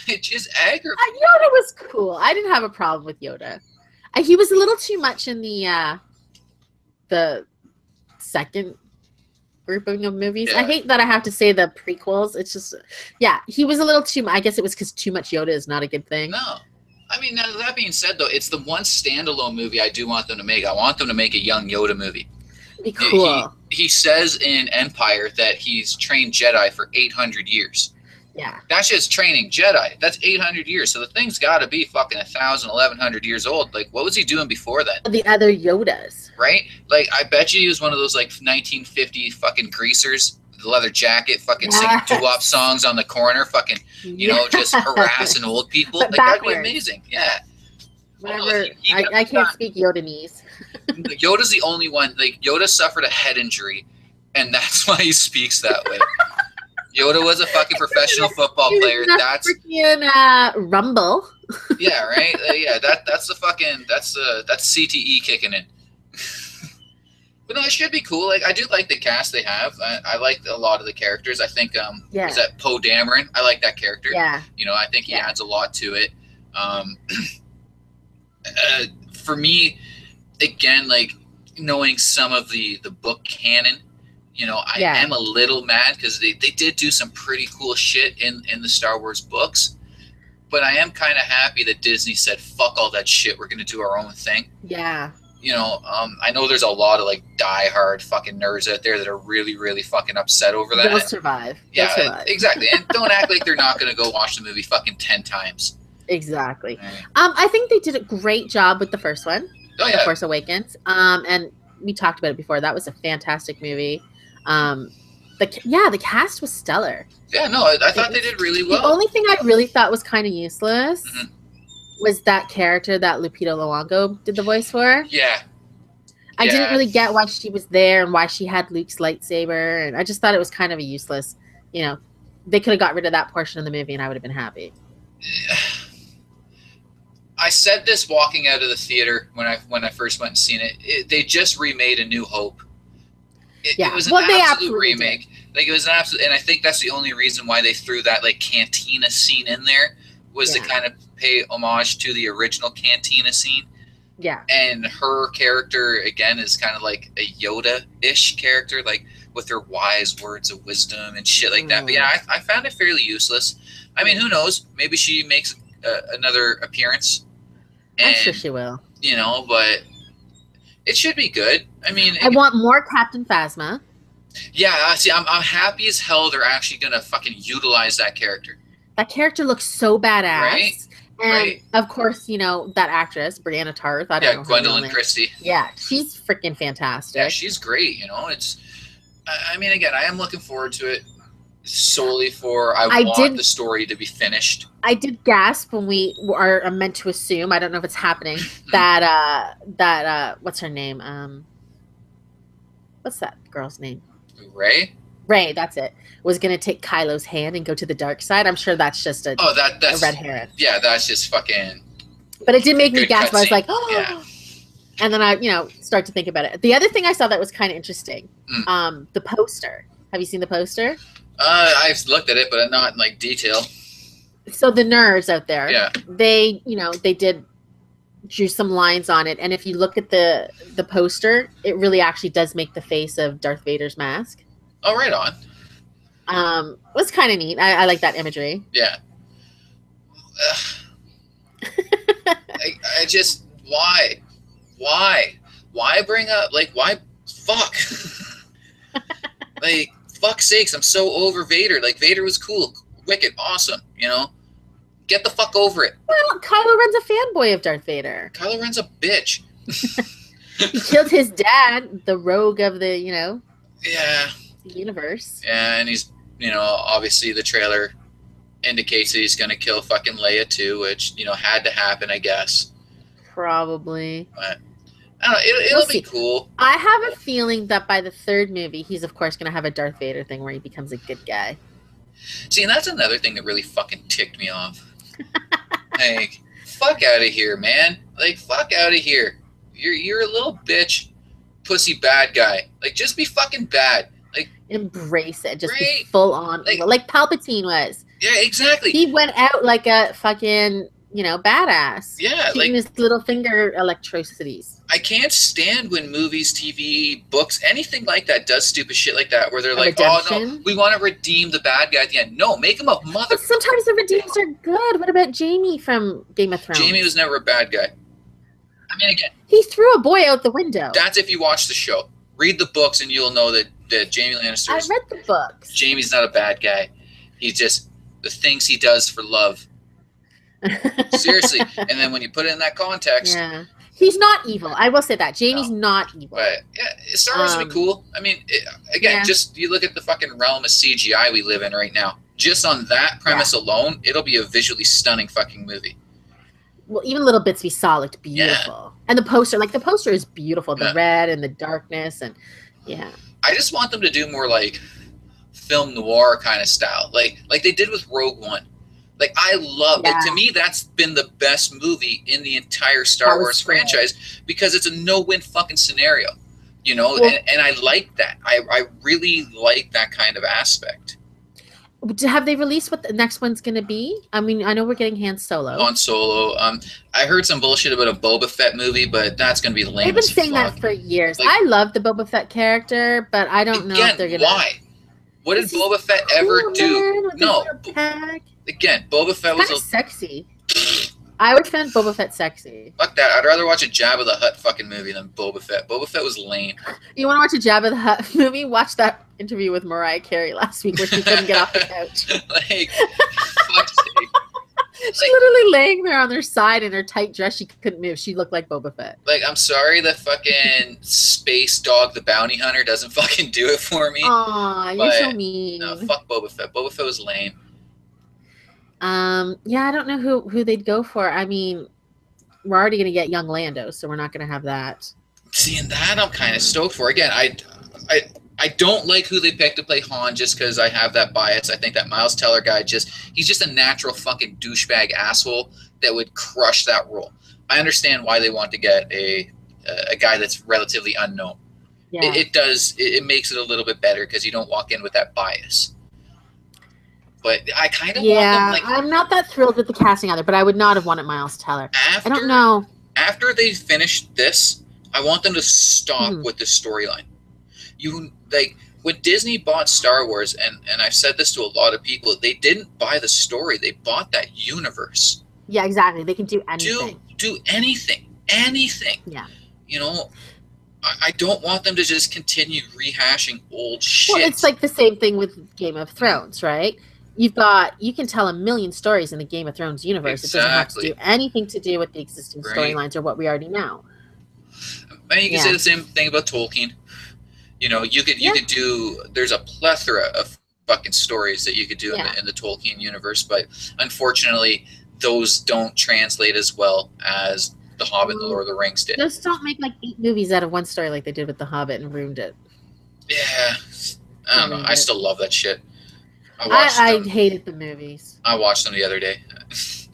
it just aggravates. Yoda was cool. I didn't have a problem with Yoda. He was a little too much in the second grouping of movies. Yeah. I hate that I have to say the prequels. It's just, yeah, he was a little too. I guess it was because too much Yoda is not a good thing. No. I mean, now that being said, though, it's the one standalone movie I do want them to make. I want them to make a young Yoda movie. Be cool. He says in Empire that he's trained Jedi for 800 years. Yeah. That's just training Jedi. That's 800 years. So the thing's got to be fucking 1,000, 1,100 years old. Like, what was he doing before then? The other Yodas. Right? Like, I bet you he was one of those, like, 1950 fucking greasers, the leather jacket, fucking singing doo-wop songs on the corner, fucking, you know, just harassing old people. But like, backwards. that'd be amazing. Yeah. Whatever. I can't speak Yodanese. Yoda's the only one. Like, Yoda suffered a head injury, and that's why he speaks that way. Yoda was a fucking professional football player. That's freaking Rumble. Yeah, right. Yeah, that's the fucking that's CTE kicking in. But no, it should be cool. Like, I do like the cast they have. I like a lot of the characters. I think is that Poe Dameron? I like that character. Yeah. You know, I think he adds a lot to it. For me, again, like, knowing some of the book canon. You know, I am a little mad because they did do some pretty cool shit in the Star Wars books. But I am kind of happy that Disney said, fuck all that shit. We're going to do our own thing. Yeah. You know, I know there's a lot of, like, diehard fucking nerds out there that are really, really fucking upset over that. They'll survive. Yeah, They'll survive. Exactly. And don't act like they're not going to go watch the movie fucking 10 times. Exactly. Right. I think they did a great job with the first one. Oh, yeah. The Force Awakens. And we talked about it before. That was a fantastic movie. The cast was stellar. Yeah, no, I thought they did really well. The only thing I really thought was kind of useless was that character that Lupita Nyong'o did the voice for. Yeah. I didn't really get why she was there and why she had Luke's lightsaber, and I just thought it was kind of a useless. You know, they could have got rid of that portion of the movie, and I would have been happy. I said this walking out of the theater when I first went and seen it. They just remade A New Hope. It was an absolute remake. Did. Like, it was an absolute, and I think that's the only reason why they threw that, like, cantina scene in there was to kind of pay homage to the original cantina scene. Yeah. And her character, again, is kind of like a Yoda-ish character, like, with her wise words of wisdom and shit like that. But yeah, I found it fairly useless. I mean, who knows? Maybe she makes another appearance. And, I'm sure she will. You know, but it should be good. I mean, I want more Captain Phasma. Yeah, see, I'm happy as hell they're actually gonna fucking utilize that character. That character looks so badass. Right? And of course, you know, that actress, Brianna Tarth. I don't know Gwendolyn Christie. Yeah, she's freaking fantastic. Yeah, she's great. You know, I mean, again, I am looking forward to it solely for I want the story to be finished. I did gasp when we are meant to assume, I don't know if it's happening, that what's her name? What's that girl's name? Rey, that's it. Was going to take Kylo's hand and go to the dark side. I'm sure that's just a red herring. Yeah, that's just fucking. But it did make me gasp. I was like, oh. Yeah. And then I, start to think about it. The other thing I saw that was kind of interesting, the poster. Have you seen the poster? I've looked at it, but not in like detail. So the nerds out there, they drew some lines on it, and if you look at the poster, it really actually does make the face of Darth Vader's mask. Oh, right on. It was kind of neat. I like that imagery. Yeah. I just why bring up why fuck. Like, fuck's sakes, I'm so over Vader. Like, Vader was cool, wicked, awesome, you know? Get the fuck over it. Well, Kylo Ren's a fanboy of Darth Vader. Kylo Ren's a bitch. He killed his dad, the rogue of the, Yeah. universe. Yeah, and he's, obviously the trailer indicates that he's going to kill fucking Leia too, which, had to happen, I guess. Probably. But, I don't know, it'll be cool. I have a feeling that by the third movie, he's, of course, going to have a Darth Vader thing where he becomes a good guy. See, and that's another thing that really fucking ticked me off. Like, fuck out of here, man. Like, fuck out of here. You're a little bitch, pussy bad guy. Like, just be fucking bad. Like, embrace it. Just be full on evil. Like Palpatine was. Yeah, exactly. He went out like a fucking, badass. Yeah, shooting his little finger electricities. I can't stand when movies, TV, books, anything like that does stupid shit like that, where they're like, redemption? "Oh no, we want to redeem the bad guy at the end." No, make him a mother. But sometimes the redeems are good. What about Jaime from Game of Thrones? Jaime was never a bad guy. I mean, again, he threw a boy out the window. That's if you watch the show. Read the books, and you'll know that Jaime Lannister. I read the books. Jaime's not a bad guy. He's just the things he does for love. Seriously. And then when you put it in that context, yeah, he's not evil. I will say that Jaime's not evil. But yeah, Star Wars would be cool. I mean, just you look at the fucking realm of CGI we live in right now. Just on that premise alone, it'll be a visually stunning fucking movie. Well, even little bits we saw looked beautiful. Yeah. And the poster is beautiful. The red and the darkness and I just want them to do more like film noir kind of style. Like they did with Rogue One. Like, I love it. To me, that's been the best movie in the entire Star Wars franchise because it's a no-win fucking scenario, and I like that. I really like that kind of aspect. Have they released what the next one's going to be? I mean, I know we're getting Han Solo. Han Solo. I heard some bullshit about a Boba Fett movie, but that's going to be lame. They've been saying that for years. Like, I love the Boba Fett character, but I don't know if they're going to... Why? What did Boba Fett ever do? No. Again, Boba Fett was kind of sexy. I would find Boba Fett sexy. Fuck that. I'd rather watch a Jabba the Hutt fucking movie than Boba Fett. Boba Fett was lame. You want to watch a Jabba the Hutt movie? Watch that interview with Mariah Carey last week where she couldn't get off the couch. Like, fuck's sake. She's literally laying there on their side in her tight dress. She couldn't move. She looked like Boba Fett. Like, I'm sorry that fucking Space Dog the Bounty Hunter doesn't fucking do it for me. Aw, you're so mean. No, fuck Boba Fett. Boba Fett was lame. Yeah, I don't know who they'd go for. I mean, we're already going to get young Lando, so we're not going to have that. See, and that I'm kind of stoked for. Again, I don't like who they picked to play Han just because I have that bias. I think that Miles Teller guy he's just a natural fucking douchebag asshole that would crush that role. I understand why they want to get a guy that's relatively unknown. Yeah. It makes it a little bit better because you don't walk in with that bias. But I kind of want them, like... I'm not that thrilled with the casting either, but I would not have wanted Miles Teller. I don't know. After they finish this, I want them to stop with the storyline. When Disney bought Star Wars, and I've said this to a lot of people, they didn't buy the story. They bought that universe. Yeah, exactly. They can do anything. Do anything. Anything. Yeah. I don't want them to just continue rehashing old shit. Well, it's like the same thing with Game of Thrones, right? You can tell a million stories in the Game of Thrones universe. Exactly. It doesn't have to do anything to do with the existing storylines or what we already know. I mean, you can say the same thing about Tolkien. You could do. There's a plethora of fucking stories that you could do in the Tolkien universe, but unfortunately, those don't translate as well as The Hobbit and The Lord of the Rings did. Just don't make like 8 movies out of one story like they did with The Hobbit and ruined it. Yeah, I don't know. I still love that shit. I hated the movies. I watched them the other day.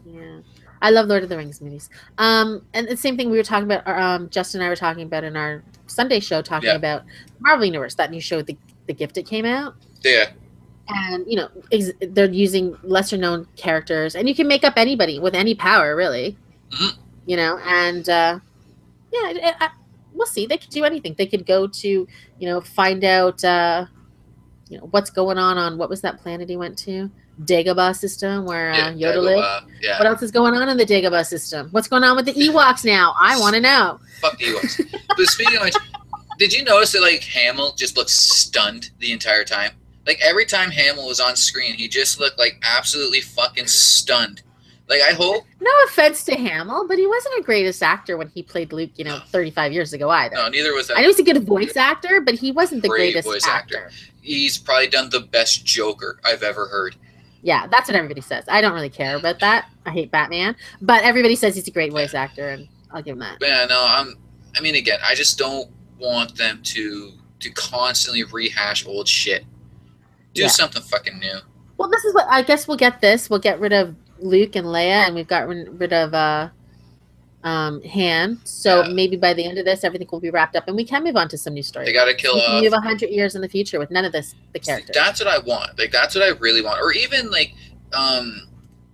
Yeah. I love Lord of the Rings movies. And the same thing we were talking about, Justin and I were talking about in our Sunday show, talking about Marvel Universe, that new show, The Gift It came out. Yeah. And, they're using lesser known characters, and you can make up anybody with any power, really. Mm-hmm. We'll see. They could do anything. They could go to, find out, what's going on what was that planet he went to? Dagobah system where Yoda lived. Yeah. What else is going on in the Dagobah system? What's going on with the Ewoks now? I want to know. Fuck the Ewoks. But speaking of which, Did you notice that like Hamill just looked stunned the entire time? Like every time Hamill was on screen, he just looked like absolutely fucking stunned. Like I hope. No offense to Hamill, but he wasn't a greatest actor when he played Luke, 35 years ago either. No, neither was that. I know he's a good voice actor, but he wasn't the greatest voice actor. He's probably done the best Joker I've ever heard. Yeah, that's what everybody says. I don't really care about that. I hate Batman, but everybody says he's a great voice actor, and I'll give him that. Yeah, no, I mean, again, I just don't want them to constantly rehash old shit. Do something fucking new. Well, this is what I guess we'll get this. We'll get rid of Luke and Leia, and we've got rid of Han. So maybe by the end of this, everything will be wrapped up, and we can move on to some new stories. They got to kill off. We have 100 years in the future with none of the characters. That's what I want. Like that's what I really want. Or even like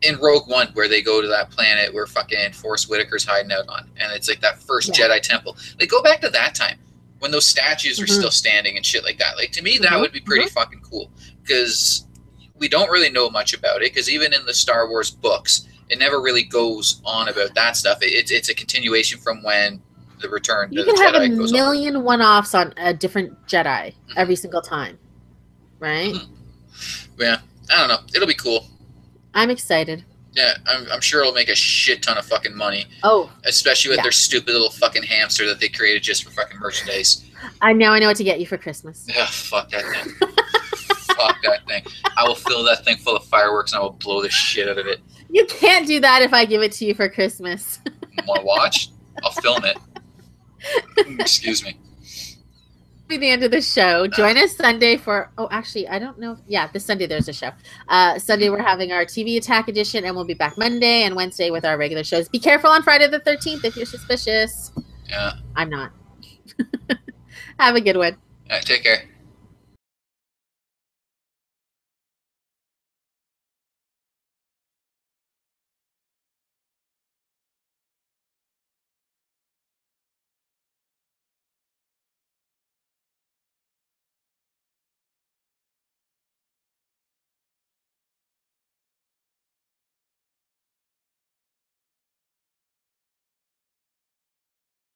in Rogue One, where they go to that planet where fucking Forrest Whitaker's hiding out on, and it's like that first Jedi temple. Like go back to that time when those statues were still standing and shit like that. Like to me, that would be pretty fucking cool because we don't really know much about it. Because even in the Star Wars books, it never really goes on about that stuff. It's a continuation from when the Return to the Jedi goes on. You can have a million one-offs on a different Jedi every single time, right? Yeah, I don't know. It'll be cool. I'm excited. Yeah, I'm sure it'll make a shit ton of fucking money. Oh. Especially with their stupid little fucking hamster that they created just for fucking merchandise. I know what to get you for Christmas. Yeah, fuck that thing. Fuck that thing. I will fill that thing full of fireworks and I will blow the shit out of it. You can't do that if I give it to you for Christmas. Want to watch? I'll film it. Excuse me. Be the end of the show. Join us Sunday for actually I don't know. Yeah, this Sunday there's a show. Sunday we're having our TV Attack edition, and we'll be back Monday and Wednesday with our regular shows. Be careful on Friday the 13th if you're suspicious. Yeah. I'm not. Have a good one. All right, take care.